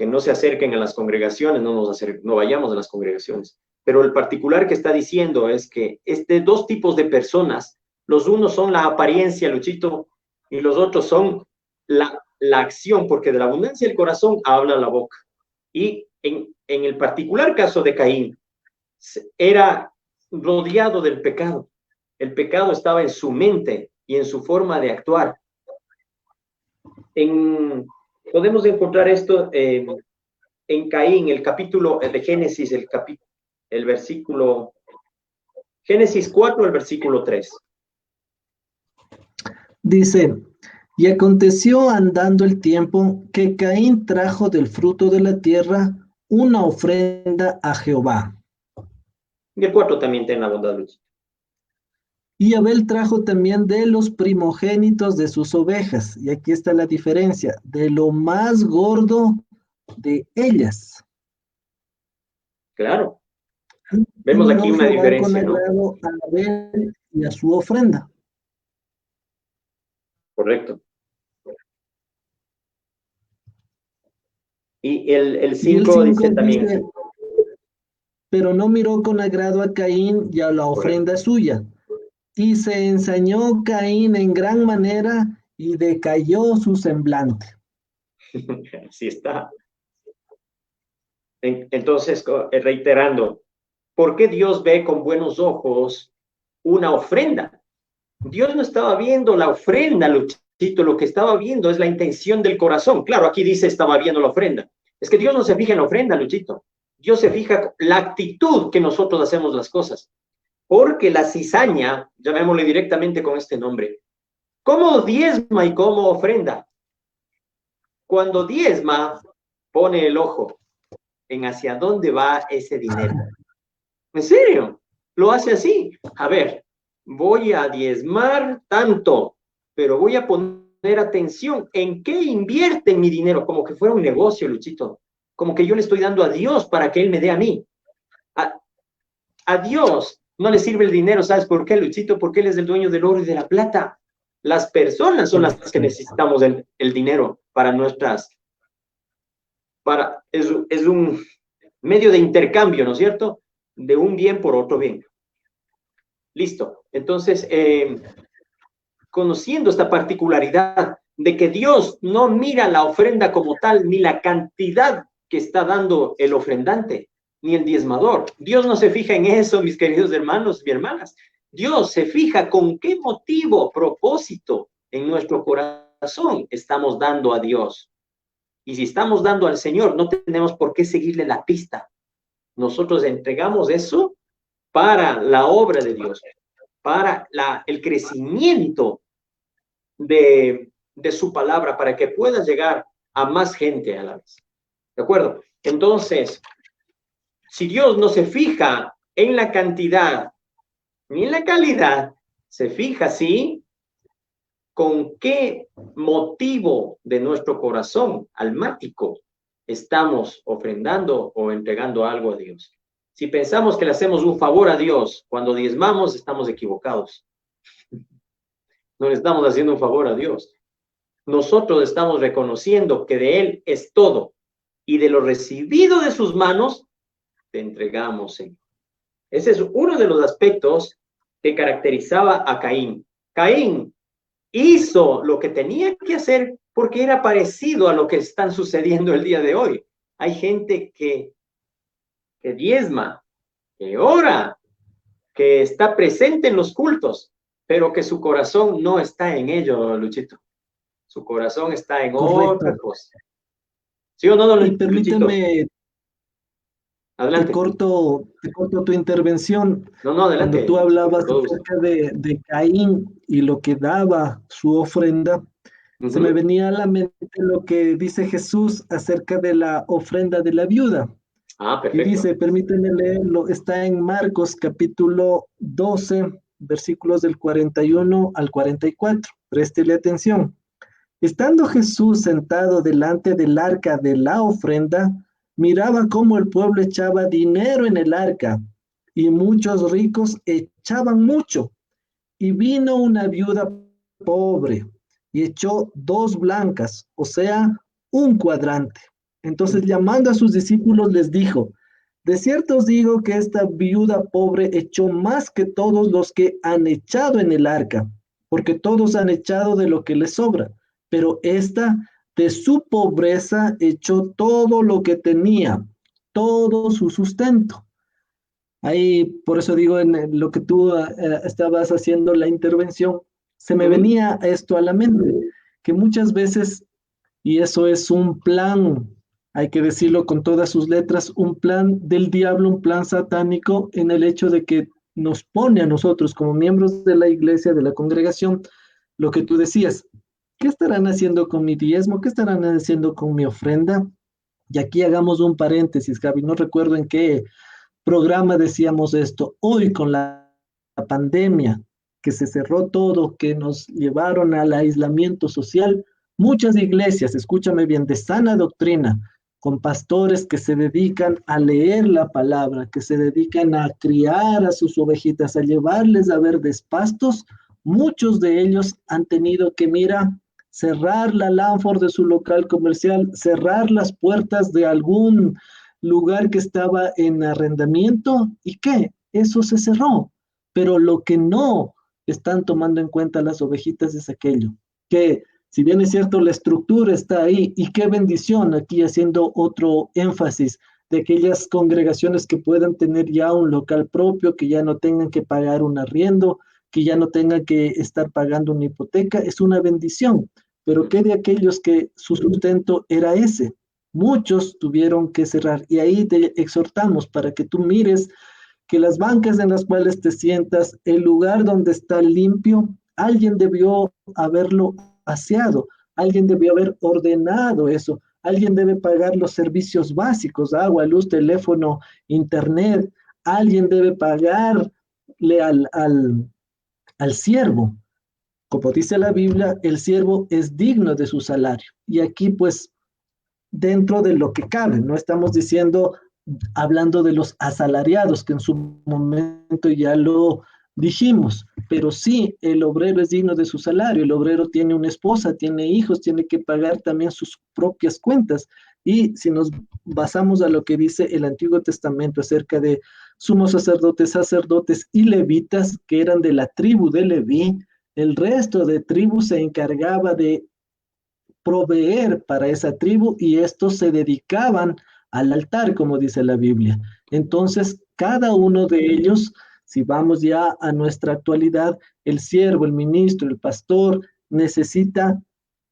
no se acerquen a las congregaciones, no vayamos a las congregaciones. Pero el particular que está diciendo es que es de dos tipos de personas. Los unos son la apariencia, Luchito, y los otros son la acción, porque de la abundancia del corazón habla la boca. Y en el particular caso de Caín, era rodeado del pecado. El pecado estaba en su mente y en su forma de actuar. Podemos encontrar esto en Caín, el capítulo de Génesis, el versículo, Génesis 4, el versículo 3. Dice, y aconteció andando el tiempo que Caín trajo del fruto de la tierra una ofrenda a Jehová. Y el 4 también tiene la bondad, Luis. Y Abel trajo también de los primogénitos de sus ovejas. Y aquí está la diferencia, de lo más gordo de ellas. Claro. Y Vemos miró aquí una Jehová con diferencia, ¿no? agrado a Abel y a su ofrenda. Correcto. Y el Y el 5 dice 5 también, dice, pero no miró con agrado a Caín y a la correcto. ofrenda suya. Y se ensañó Caín en gran manera y decayó su semblante. Así está. Entonces, reiterando, ¿por qué Dios ve con buenos ojos una ofrenda? Dios no estaba viendo la ofrenda, Luchito, lo que estaba viendo es la intención del corazón. Claro, aquí dice estaba viendo la ofrenda. Es que Dios no se fija en la ofrenda, Luchito. Dios se fija en la actitud que nosotros hacemos las cosas. Porque la cizaña, llamémosle directamente con este nombre, ¿cómo diezma y cómo ofrenda? Cuando diezma, pone el ojo en hacia dónde va ese dinero. ¿En serio? Lo hace así. A ver, voy a diezmar tanto, pero voy a poner atención en qué invierte mi dinero, como que fuera un negocio, Luchito. Como que yo le estoy dando a Dios para que Él me dé a mí. A Dios no le sirve el dinero, ¿sabes por qué, Luchito? Porque Él es el dueño del oro y de la plata. Las personas son las que necesitamos el dinero para es un medio de intercambio, ¿no es cierto? De un bien por otro bien. Listo. Entonces, conociendo esta particularidad de que Dios no mira la ofrenda como tal, ni la cantidad que está dando el ofrendante, ni el diezmador. Dios no se fija en eso, mis queridos hermanos y hermanas. Dios se fija con qué motivo, propósito en nuestro corazón estamos dando a Dios. Y si estamos dando al Señor, no tenemos por qué seguirle la pista. Nosotros entregamos eso para la obra de Dios, para el crecimiento de su palabra, para que pueda llegar a más gente a la vez. ¿De acuerdo? Entonces, si Dios no se fija en la cantidad ni en la calidad, se fija, sí, con qué motivo de nuestro corazón almático estamos ofrendando o entregando algo a Dios. Si pensamos que le hacemos un favor a Dios cuando diezmamos, estamos equivocados. No le estamos haciendo un favor a Dios. nosotros estamos reconociendo que de Él es todo y de lo recibido de sus manos, te entregamos, Señor. Ese es uno de los aspectos que caracterizaba a Caín. Caín hizo lo que tenía que hacer porque era parecido a lo que están sucediendo el día de hoy. Hay gente que diezma, que ora, que está presente en los cultos, pero que su corazón no está en ello, Luchito. Su corazón está en otra Correcto. cosa. ¿Sí o no, don Y Luchito? permíteme, Adelante. te corto tu intervención. No, no, Cuando adelante, tú Luchito, con hablabas todo gusto. acerca de Caín y lo que daba su ofrenda, se me venía a la mente lo que dice Jesús acerca de la ofrenda de la viuda. Ah, Y perfecto. dice, permíteme leerlo, está en Marcos capítulo 12, versículos del 41 al 44. Préstele atención. Estando Jesús sentado delante del arca de la ofrenda, miraba cómo el pueblo echaba dinero en el arca y muchos ricos echaban mucho. Y vino una viuda pobre y echó dos blancas, o sea, un cuadrante. Entonces, llamando a sus discípulos, les dijo, de cierto os digo que esta viuda pobre echó más que todos los que han echado en el arca, porque todos han echado de lo que les sobra, pero esta de su pobreza echó todo lo que tenía, todo su sustento. Ahí, por eso digo, en lo que tú estabas haciendo la intervención, se me venía esto a la mente, que muchas veces, y eso es un plan, hay que decirlo con todas sus letras, un plan del diablo, un plan satánico en el hecho de que nos pone a nosotros como miembros de la iglesia, de la congregación, lo que tú decías, ¿qué estarán haciendo con mi diezmo? ¿Qué estarán haciendo con mi ofrenda? Y aquí hagamos un paréntesis, Gaby, no recuerdo en qué programa decíamos esto. Hoy con la pandemia, que se cerró todo, que nos llevaron al aislamiento social, muchas iglesias, escúchame bien, de sana doctrina, con pastores que se dedican a leer la palabra, que se dedican a criar a sus ovejitas, a llevarles a verdes pastos, muchos de ellos han tenido que, mira, cerrar la Lanford de su local comercial, cerrar las puertas de algún lugar que estaba en arrendamiento y qué, eso se cerró. Pero lo que no están tomando en cuenta las ovejitas es aquello, que si bien es cierto, la estructura está ahí y qué bendición aquí haciendo otro énfasis de aquellas congregaciones que puedan tener ya un local propio, que ya no tengan que pagar un arriendo, que ya no tengan que estar pagando una hipoteca, es una bendición. Pero ¿qué de aquellos que su sustento era ese? Muchos tuvieron que cerrar y ahí te exhortamos para que tú mires que las bancas en las cuales te sientas, el lugar donde está limpio, alguien debió haberlo aseado, alguien debió haber ordenado eso, alguien debe pagar los servicios básicos, agua, luz, teléfono, internet, alguien debe pagarle al siervo. Como dice la Biblia, el siervo es digno de su salario. Y aquí pues dentro de lo que cabe. No estamos diciendo, hablando de los asalariados, que en su momento ya lo dijimos, pero sí, el obrero es digno de su salario, el obrero tiene una esposa, tiene hijos, tiene que pagar también sus propias cuentas. Y si nos basamos a lo que dice el Antiguo Testamento acerca de sumos sacerdotes, sacerdotes y levitas, que eran de la tribu de Leví, el resto de tribus se encargaba de proveer para esa tribu y estos se dedicaban al altar, como dice la Biblia. Entonces, cada uno de ellos, si vamos ya a nuestra actualidad, el siervo, el ministro, el pastor, necesita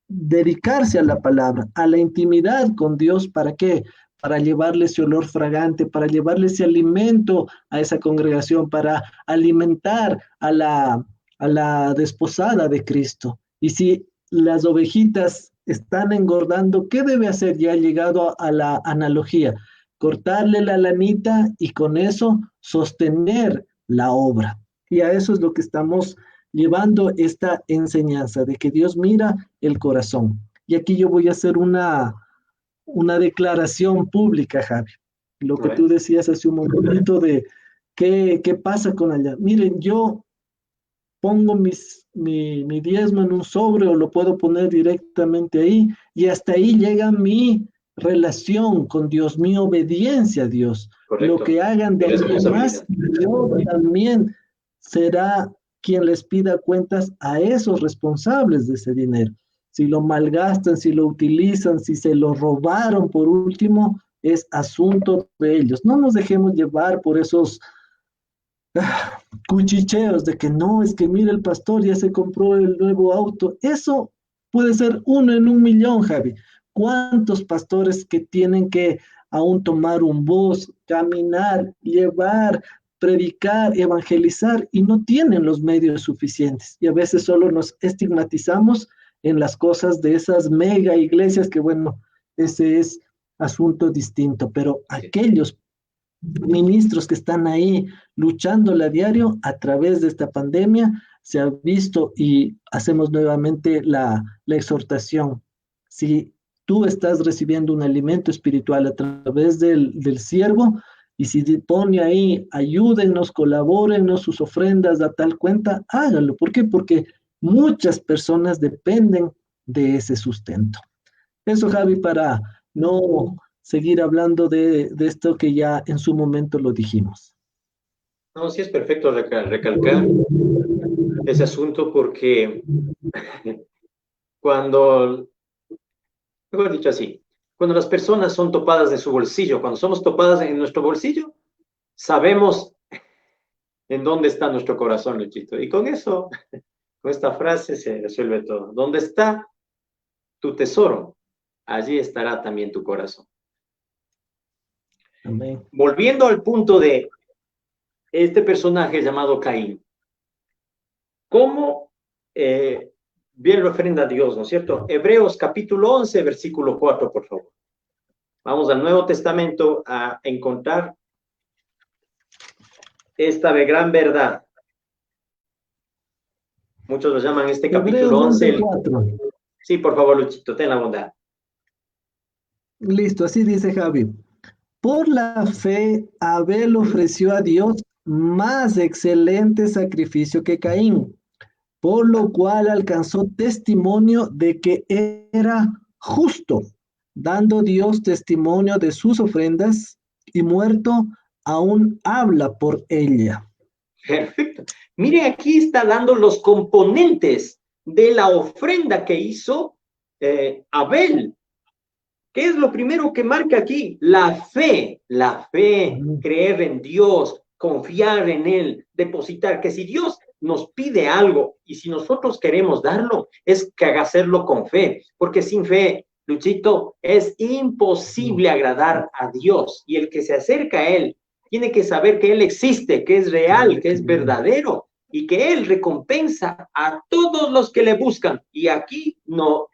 dedicarse a la palabra, a la intimidad con Dios. ¿Para qué? Para llevarle ese olor fragante, para llevarle ese alimento a esa congregación, para alimentar a la desposada de Cristo. Y si las ovejitas están engordando, ¿qué debe hacer? Ya ha llegado a la analogía, cortarle la lanita y con eso sostener la obra. Y a eso es lo que estamos llevando esta enseñanza de que Dios mira el corazón. Y aquí yo voy a hacer una declaración pública, Javi. Lo A que tú ver. decías hace un momentito de qué pasa con allá. Miren, yo pongo mi diezmo en un sobre o lo puedo poner directamente ahí y hasta ahí llega mi relación con Dios, mi obediencia a Dios. Lo Correcto. que hagan de ahí en más, Responsabilidad. yo también será quien les pida cuentas a esos responsables de ese dinero. Si lo malgastan, si lo utilizan, si se lo robaron por último, es asunto de ellos. No nos dejemos llevar por esos cuchicheos de que no, es que mira el pastor ya se compró el nuevo auto. Eso puede ser uno en un millón, Javi. ¿Cuántos pastores que tienen que aún tomar un bus, caminar, llevar, predicar, evangelizar y no tienen los medios suficientes? Y a veces solo nos estigmatizamos en las cosas de esas mega iglesias que, bueno, ese es asunto distinto, pero aquellos ministros que están ahí luchándole a diario a través de esta pandemia, se ha visto y hacemos nuevamente la exhortación. Si tú estás recibiendo un alimento espiritual a través del siervo, y si pone ahí, ayúdennos, colabórennos sus ofrendas a tal cuenta, hágalo. ¿Por qué? Porque muchas personas dependen de ese sustento. Eso, Javi, para no seguir hablando de esto que ya en su momento lo dijimos. No, sí es perfecto recalcar ese asunto porque cuando, mejor dicho así, cuando las personas son topadas de su bolsillo, cuando somos topadas en nuestro bolsillo, sabemos en dónde está nuestro corazón, Luchito. Y con eso, con esta frase se resuelve todo. ¿Dónde está tu tesoro? Allí estará también tu corazón. Amén. Volviendo al punto de este personaje llamado Caín, ¿cómo bien referente a Dios, ¿no es cierto? Hebreos capítulo 11, versículo 4, por favor. Vamos al Nuevo Testamento a encontrar esta gran verdad. Muchos lo llaman este capítulo Hebreos 11. 11:4. Sí, por favor, Luchito, ten la bondad. Listo, así dice Javi. Por la fe, Abel ofreció a Dios más excelente sacrificio que Caín, por lo cual alcanzó testimonio de que era justo, dando Dios testimonio de sus ofrendas y muerto aún habla por ella. Perfecto. Mire, aquí está dando los componentes de la ofrenda que hizo Abel. ¿Qué es lo primero que marca aquí? La fe, creer en Dios, confiar en Él, depositar, que si Dios nos pide algo y si nosotros queremos darlo, es que hacerlo con fe, porque sin fe, Luchito, es imposible agradar a Dios y el que se acerca a Él tiene que saber que Él existe, que es real, que es verdadero y que Él recompensa a todos los que le buscan. Y aquí no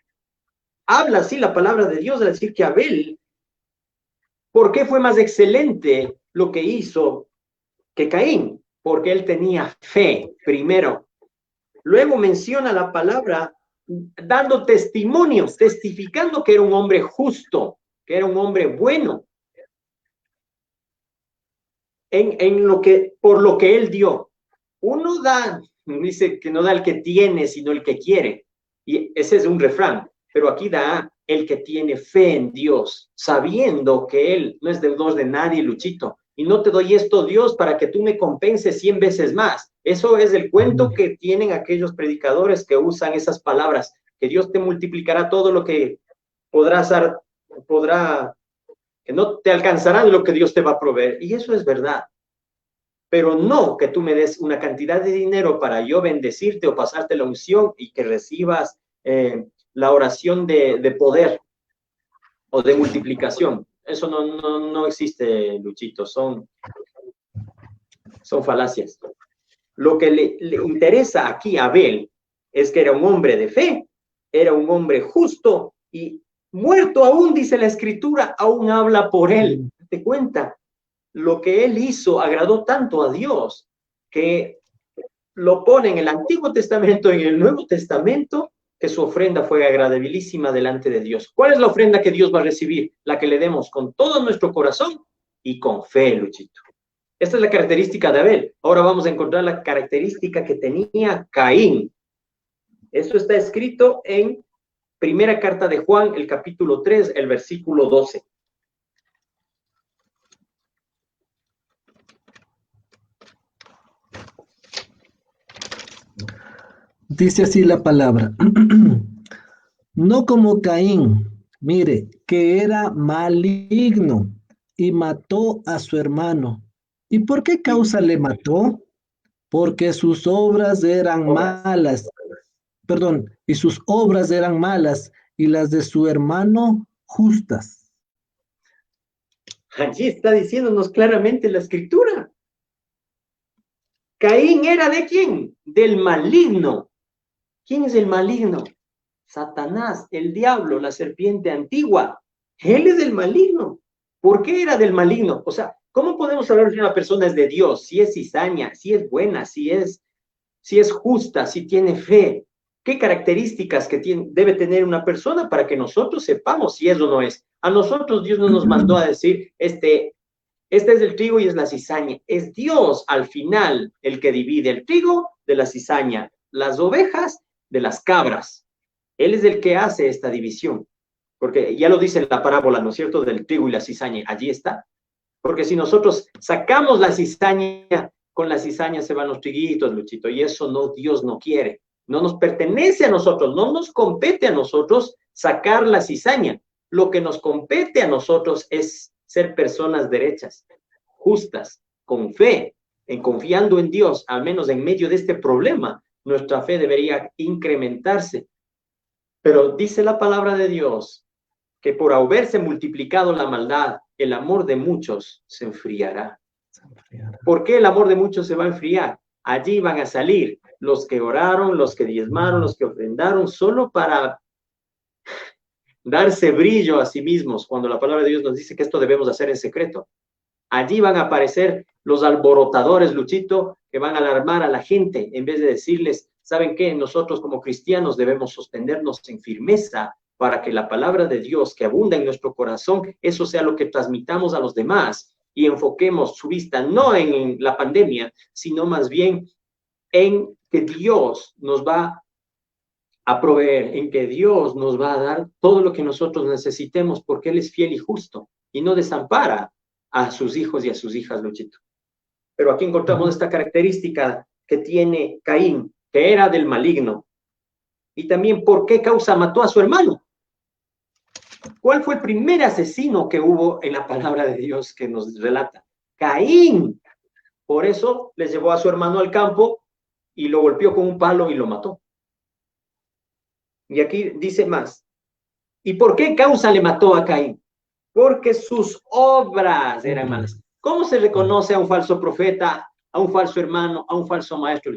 habla así la palabra de Dios, de decir que Abel, ¿por qué fue más excelente lo que hizo que Caín? Porque él tenía fe primero. Luego menciona la palabra dando testimonios, testificando que era un hombre justo, que era un hombre bueno, por lo que él dio. Uno da, dice que no da el que tiene, sino el que quiere. Y ese es un refrán, pero aquí da el que tiene fe en Dios, sabiendo que Él no es deudor de nadie, Luchito. Y no te doy esto, Dios, para que tú me compenses 100 veces más. Eso es el cuento que tienen aquellos predicadores que usan esas palabras, que Dios te multiplicará todo lo que podrás, que no te alcanzará lo que Dios te va a proveer. Y eso es verdad. Pero no que tú me des una cantidad de dinero para yo bendecirte o pasarte la unción y que recibas la oración de poder o de multiplicación. Eso no existe, Luchito, son falacias. Lo que le interesa aquí a Abel es que era un hombre de fe, era un hombre justo y muerto aún, dice la escritura, aún habla por él. ¿Te cuenta? Lo que él hizo agradó tanto a Dios que lo pone en el Antiguo Testamento, en el Nuevo Testamento, que su ofrenda fue agradabilísima delante de Dios. ¿Cuál es la ofrenda que Dios va a recibir? La que le demos con todo nuestro corazón y con fe, Luchito. Esta es la característica de Abel. Ahora vamos a encontrar la característica que tenía Caín. Esto está escrito en primera carta de Juan, el capítulo 3, el versículo 12. Dice así la palabra. No como Caín, mire, que era maligno y mató a su hermano. ¿Y por qué causa le mató? Porque sus obras eran Obras. malas, perdón, y sus obras eran malas y las de su hermano justas. Allí está diciéndonos claramente la escritura. Caín era ¿de quién? Del maligno. ¿Quién es el maligno? Satanás, el diablo, la serpiente antigua. Él es del maligno. ¿Por qué era del maligno? O sea, ¿cómo podemos saber si una persona es de Dios? Si es cizaña, si es buena, si es justa, si tiene fe. ¿Qué características que debe tener una persona para que nosotros sepamos si es o no es? A nosotros Dios no nos mandó a decir, este es el trigo y es la cizaña. Es Dios al final el que divide el trigo de la cizaña, las ovejas de las cabras. Él es el que hace esta división. Porque ya lo dice la parábola, ¿no es cierto?, del trigo y la cizaña. Allí está. Porque si nosotros sacamos la cizaña, con la cizaña se van los triguitos, Luchito, y eso no, Dios no quiere. No nos pertenece a nosotros, no nos compete a nosotros sacar la cizaña. Lo que nos compete a nosotros es ser personas derechas, justas, con fe, confiando en Dios, al menos en medio de este problema. Nuestra fe debería incrementarse. Pero dice la palabra de Dios que por haberse multiplicado la maldad, el amor de muchos se enfriará. ¿Por qué el amor de muchos se va a enfriar? Allí van a salir los que oraron, los que diezmaron, los que ofrendaron, solo para darse brillo a sí mismos, cuando la palabra de Dios nos dice que esto debemos hacer en secreto. Allí van a aparecer los alborotadores, Luchito, que van a alarmar a la gente, en vez de decirles, ¿saben qué? Nosotros como cristianos debemos sostenernos en firmeza para que la palabra de Dios que abunda en nuestro corazón, eso sea lo que transmitamos a los demás y enfoquemos su vista no en la pandemia, sino más bien en que Dios nos va a proveer, en que Dios nos va a dar todo lo que nosotros necesitemos, porque Él es fiel y justo y no desampara a sus hijos y a sus hijas, Luchito. Pero aquí encontramos esta característica que tiene Caín, que era del maligno. Y también, ¿por qué causa mató a su hermano? ¿Cuál fue el primer asesino que hubo en la palabra de Dios que nos relata? Caín. Por eso les llevó a su hermano al campo y lo golpeó con un palo y lo mató. Y aquí dice más. ¿Y por qué causa le mató a Caín? Porque sus obras eran malas. ¿Cómo se reconoce a un falso profeta, a un falso hermano, a un falso maestro?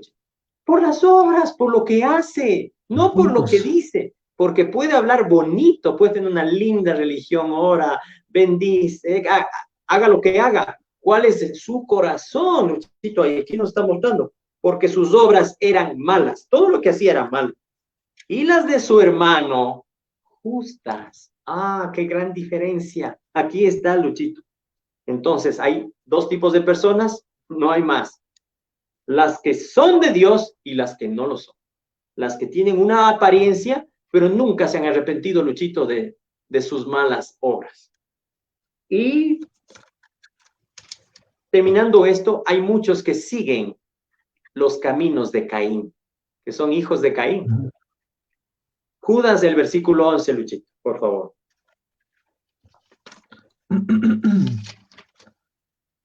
Por las obras, por lo que hace, no por lo que dice. Porque puede hablar bonito, puede tener una linda religión, ora, bendice, haga lo que haga. ¿Cuál es su corazón? Luchito, aquí nos está mostrando. Porque sus obras eran malas. Todo lo que hacía era malo. Y las de su hermano, justas. Ah, qué gran diferencia. Aquí está, Luchito. Entonces, hay dos tipos de personas, no hay más. Las que son de Dios y las que no lo son. Las que tienen una apariencia, pero nunca se han arrepentido, Luchito, de sus malas obras. Y terminando esto, hay muchos que siguen los caminos de Caín, que son hijos de Caín. Judas, el versículo 11, Luchito, por favor.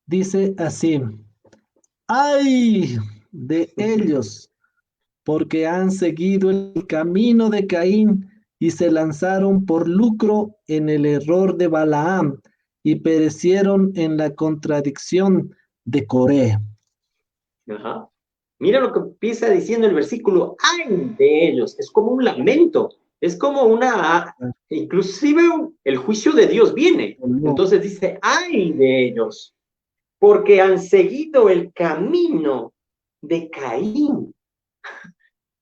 Dice así, ¡ay de ellos! Porque han seguido el camino de Caín y se lanzaron por lucro en el error de Balaam y perecieron en la contradicción de Coré. Ajá. Mira lo que empieza diciendo el versículo, ¡ay de ellos! Es como un lamento, es como una, inclusive el juicio de Dios viene. Entonces dice, ¡ay de ellos! Porque han seguido el camino de Caín.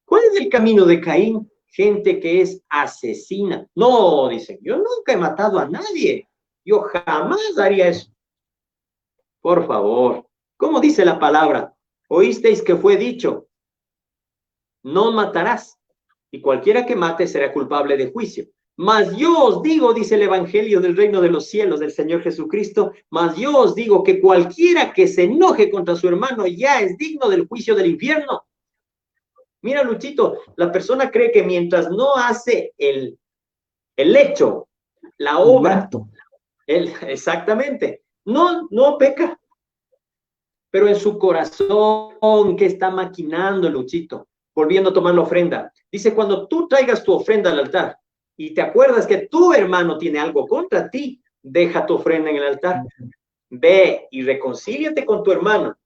¿Cuál es el camino de Caín? Gente que es asesina. No, dicen, yo nunca he matado a nadie. Yo jamás haría eso. Por favor, ¿Cómo dice la palabra? Oísteis que fue dicho, no matarás, y cualquiera que mate será culpable de juicio. Mas yo os digo, dice el Evangelio del reino de los cielos del Señor Jesucristo, mas yo os digo que cualquiera que se enoje contra su hermano ya es digno del juicio del infierno. Mira, Luchito, la persona cree que mientras no hace el hecho, la obra, exactamente, no peca. Pero en su corazón, ¿qué está maquinando, Luchito? Volviendo a tomar la ofrenda. Dice, cuando tú traigas tu ofrenda al altar y te acuerdas que tu hermano tiene algo contra ti, deja tu ofrenda en el altar. Ve y reconcíliate con tu hermano.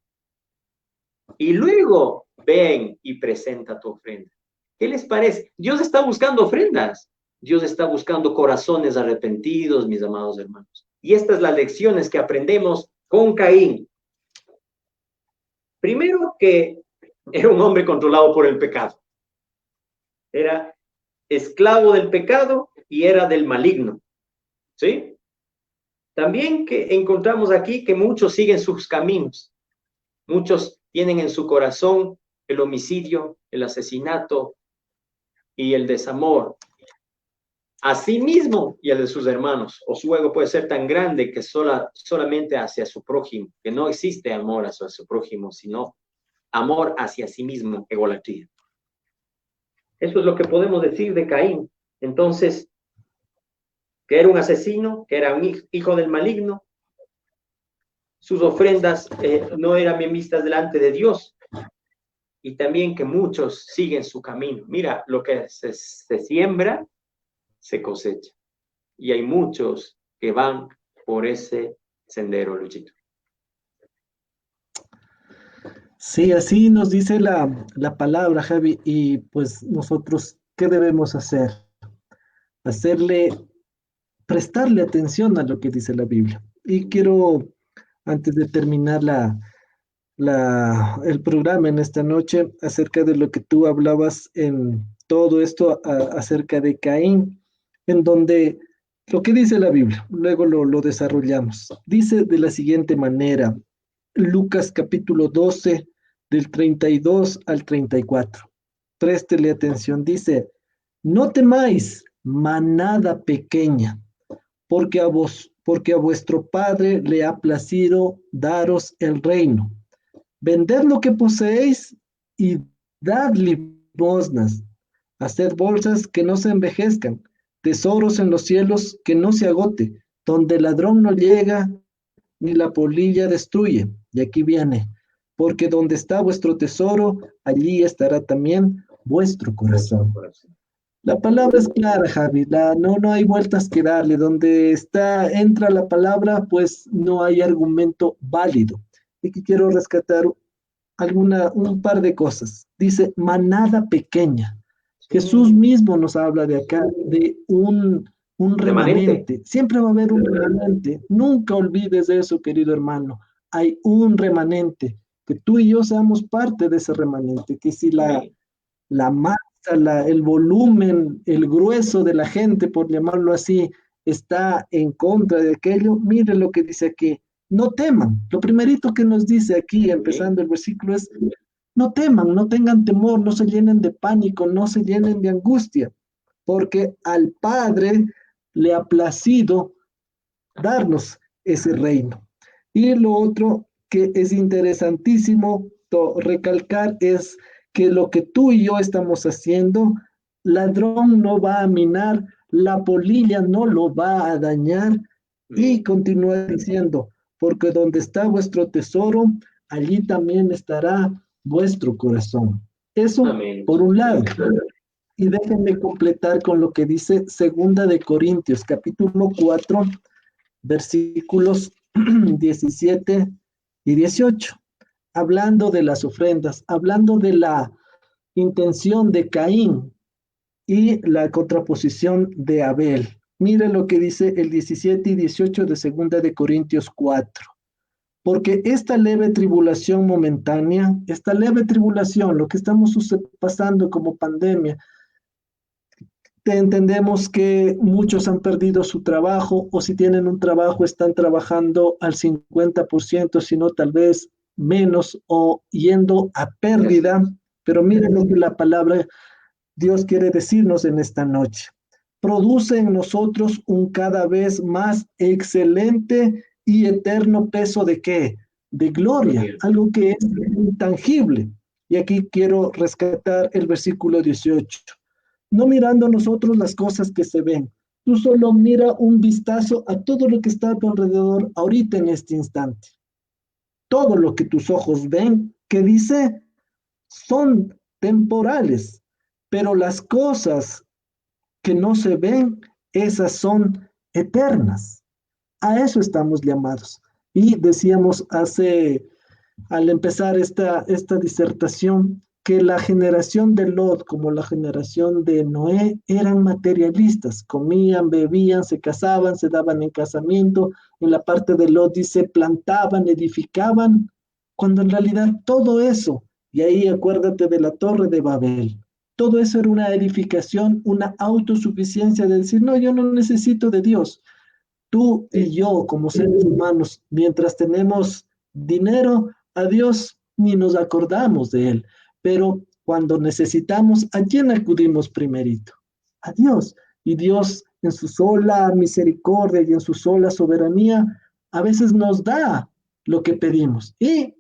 Y luego ven y presenta tu ofrenda. ¿Qué les parece? Dios está buscando ofrendas. Dios está buscando corazones arrepentidos, mis amados hermanos. Y estas son las lecciones que aprendemos con Caín. Primero, que era un hombre controlado por el pecado. Era esclavo del pecado y era del maligno. ¿Sí? También que encontramos aquí que muchos siguen sus caminos. Muchos tienen en su corazón el homicidio, el asesinato y el desamor a sí mismo y al de sus hermanos. O su ego puede ser tan grande que solamente hacia su prójimo, que no existe amor hacia su prójimo, sino amor hacia sí mismo, egolatría. Eso es lo que podemos decir de Caín. Entonces, que era un asesino, que era un hijo del maligno. Sus ofrendas no eran bien vistas delante de Dios. Y también que muchos siguen su camino. Mira, lo que se siembra, se cosecha. Y hay muchos que van por ese sendero, Luchito. Sí, así nos dice la palabra, Javi, y pues nosotros, ¿qué debemos hacer? Hacerle, prestarle atención a lo que dice la Biblia. Y quiero, antes de terminar el programa en esta noche, acerca de lo que tú hablabas en todo esto acerca de Caín, en donde lo que dice la Biblia, luego lo desarrollamos. Dice de la siguiente manera, Lucas capítulo 12, del 32 al 34. Préstele atención, dice, no temáis, manada pequeña, porque a vuestro Padre le ha placido daros el reino. Vended lo que poseéis y dad limosnas. Haced bolsas que no se envejezcan, tesoros en los cielos que no se agote, donde el ladrón no llega ni la polilla destruye. Y aquí viene, porque donde está vuestro tesoro, allí estará también vuestro corazón. La palabra es clara, Javi, no hay vueltas que darle. Donde entra la palabra, pues no hay argumento válido. Y aquí quiero rescatar un par de cosas. Dice, manada pequeña. Jesús mismo nos habla de acá, de un remanente. Siempre va a haber un remanente. Nunca olvides eso, querido hermano. Hay un remanente. Que tú y yo seamos parte de ese remanente. Que si la masa, el volumen, el grueso de la gente, por llamarlo así, está en contra de aquello, mire lo que dice aquí. No teman. Lo primerito que nos dice aquí, empezando el versículo, es no teman, no tengan temor, no se llenen de pánico, no se llenen de angustia, porque al Padre le ha placido darnos ese reino. Y lo otro que es interesantísimo recalcar es que lo que tú y yo estamos haciendo, ladrón no va a minar, la polilla no lo va a dañar. Y continúa diciendo, porque donde está vuestro tesoro, allí también estará vuestro corazón. Eso por un lado. Y déjenme completar con lo que dice Segunda de Corintios, capítulo 4, versículos 17 y 18, hablando de las ofrendas, hablando de la intención de Caín y la contraposición de Abel. Mire lo que dice el 17 y 18 de Segunda de Corintios 4. Porque esta leve tribulación momentánea, esta leve tribulación, lo que estamos pasando como pandemia, entendemos que muchos han perdido su trabajo o si tienen un trabajo están trabajando al 50%, sino tal vez menos o yendo a pérdida, pero miren lo que la palabra Dios quiere decirnos en esta noche. Produce en nosotros un cada vez más excelente y eterno peso ¿de qué? De gloria, algo que es intangible. Y aquí quiero rescatar el versículo 18. No mirando nosotros las cosas que se ven. Tú solo mira un vistazo a todo lo que está a tu alrededor ahorita en este instante. Todo lo que tus ojos ven, que dice, son temporales, pero las cosas que no se ven, esas son eternas. A eso estamos llamados. Y decíamos al empezar esta disertación, que la generación de Lot, como la generación de Noé, eran materialistas, comían, bebían, se casaban, se daban en casamiento. En la parte de Lot dice, plantaban, edificaban, cuando en realidad todo eso, y ahí acuérdate de la torre de Babel, todo eso era una edificación, una autosuficiencia de decir, no, yo no necesito de Dios. Tú y yo, como seres humanos, mientras tenemos dinero, a Dios ni nos acordamos de Él. Pero cuando necesitamos, ¿a quién acudimos primerito? A Dios. Y Dios, en su sola misericordia y en su sola soberanía, a veces nos da lo que pedimos. Y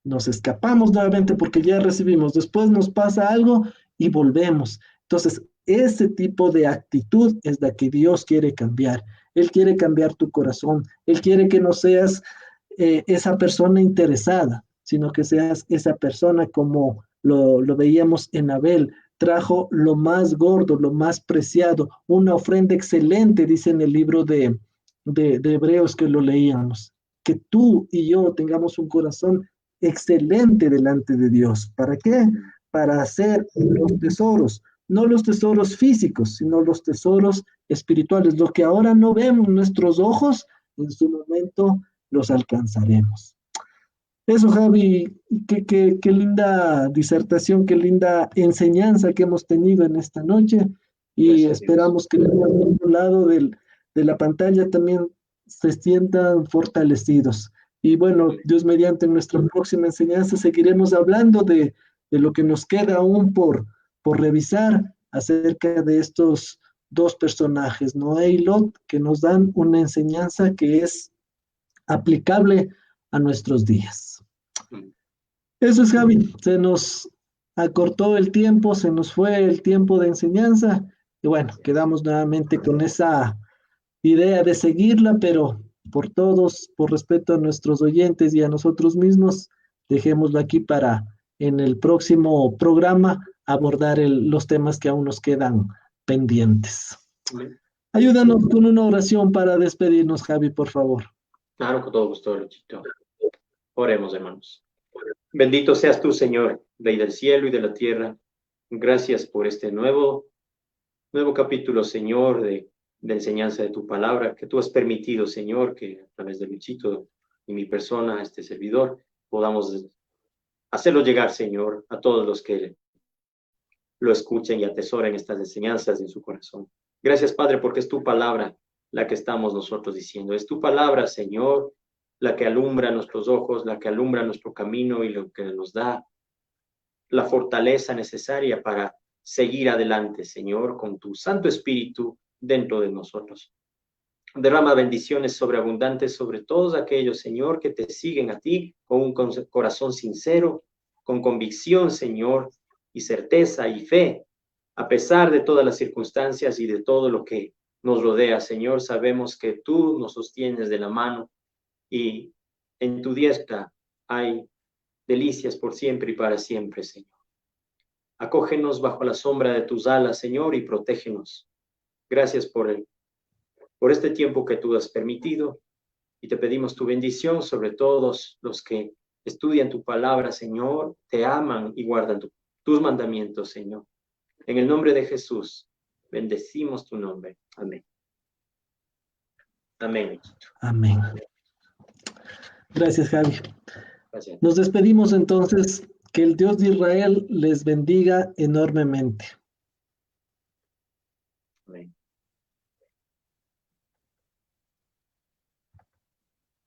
nos escapamos nuevamente porque ya recibimos. Después nos pasa algo y volvemos. Entonces, ese tipo de actitud es la que Dios quiere cambiar. Él quiere cambiar tu corazón. Él quiere que no seas esa persona interesada, sino que seas esa persona como lo veíamos en Abel. Trajo lo más gordo, lo más preciado, una ofrenda excelente, dice en el libro de Hebreos que lo leíamos. Que tú y yo tengamos un corazón excelente delante de Dios. ¿Para qué? Para hacer los tesoros, no los tesoros físicos, sino los tesoros espirituales. Lo que ahora no vemos nuestros ojos, en su momento los alcanzaremos. Eso, Javi, qué linda disertación, qué linda enseñanza que hemos tenido en esta noche y esperamos que al otro lado de la pantalla también se sientan fortalecidos. Y bueno, Dios mediante nuestra próxima enseñanza seguiremos hablando de lo que nos queda aún por revisar acerca de estos dos personajes, Noé y Lot, que nos dan una enseñanza que es aplicable a nuestros días. Eso es, Javi. Se nos acortó el tiempo, se nos fue el tiempo de enseñanza y bueno, quedamos nuevamente con esa idea de seguirla, pero por todos, por respeto a nuestros oyentes y a nosotros mismos, dejémoslo aquí para en el próximo programa abordar los temas que aún nos quedan pendientes. Ayúdanos con una oración para despedirnos, Javi, por favor. Claro, con todo gusto, Luchito. Oremos, hermanos. Bendito seas tú, Señor, Rey del cielo y de la tierra. Gracias por este nuevo capítulo, Señor, de enseñanza de tu palabra, que tú has permitido, Señor, que a través de Luchito y mi persona, este servidor, podamos hacerlo llegar, Señor, a todos los que lo escuchen y atesoren estas enseñanzas en su corazón. Gracias, Padre, porque es tu palabra la que estamos nosotros diciendo. Es tu palabra, Señor, la que alumbra nuestros ojos, la que alumbra nuestro camino y lo que nos da la fortaleza necesaria para seguir adelante, Señor, con tu Santo Espíritu dentro de nosotros. Derrama bendiciones sobreabundantes sobre todos aquellos, Señor, que te siguen a ti con un corazón sincero, con convicción, Señor, y certeza y fe, a pesar de todas las circunstancias y de todo lo que nos rodea, Señor. Sabemos que tú nos sostienes de la mano y en tu diestra hay delicias por siempre y para siempre, Señor. Acógenos bajo la sombra de tus alas, Señor, y protégenos. Gracias por este tiempo que tú has permitido y te pedimos tu bendición sobre todos los que estudian tu palabra, Señor, te aman y guardan tus mandamientos, Señor. En el nombre de Jesús, bendecimos tu nombre. Amén. Amén. Amén. Gracias, Javi. Gracias. Nos despedimos entonces. Que el Dios de Israel les bendiga enormemente.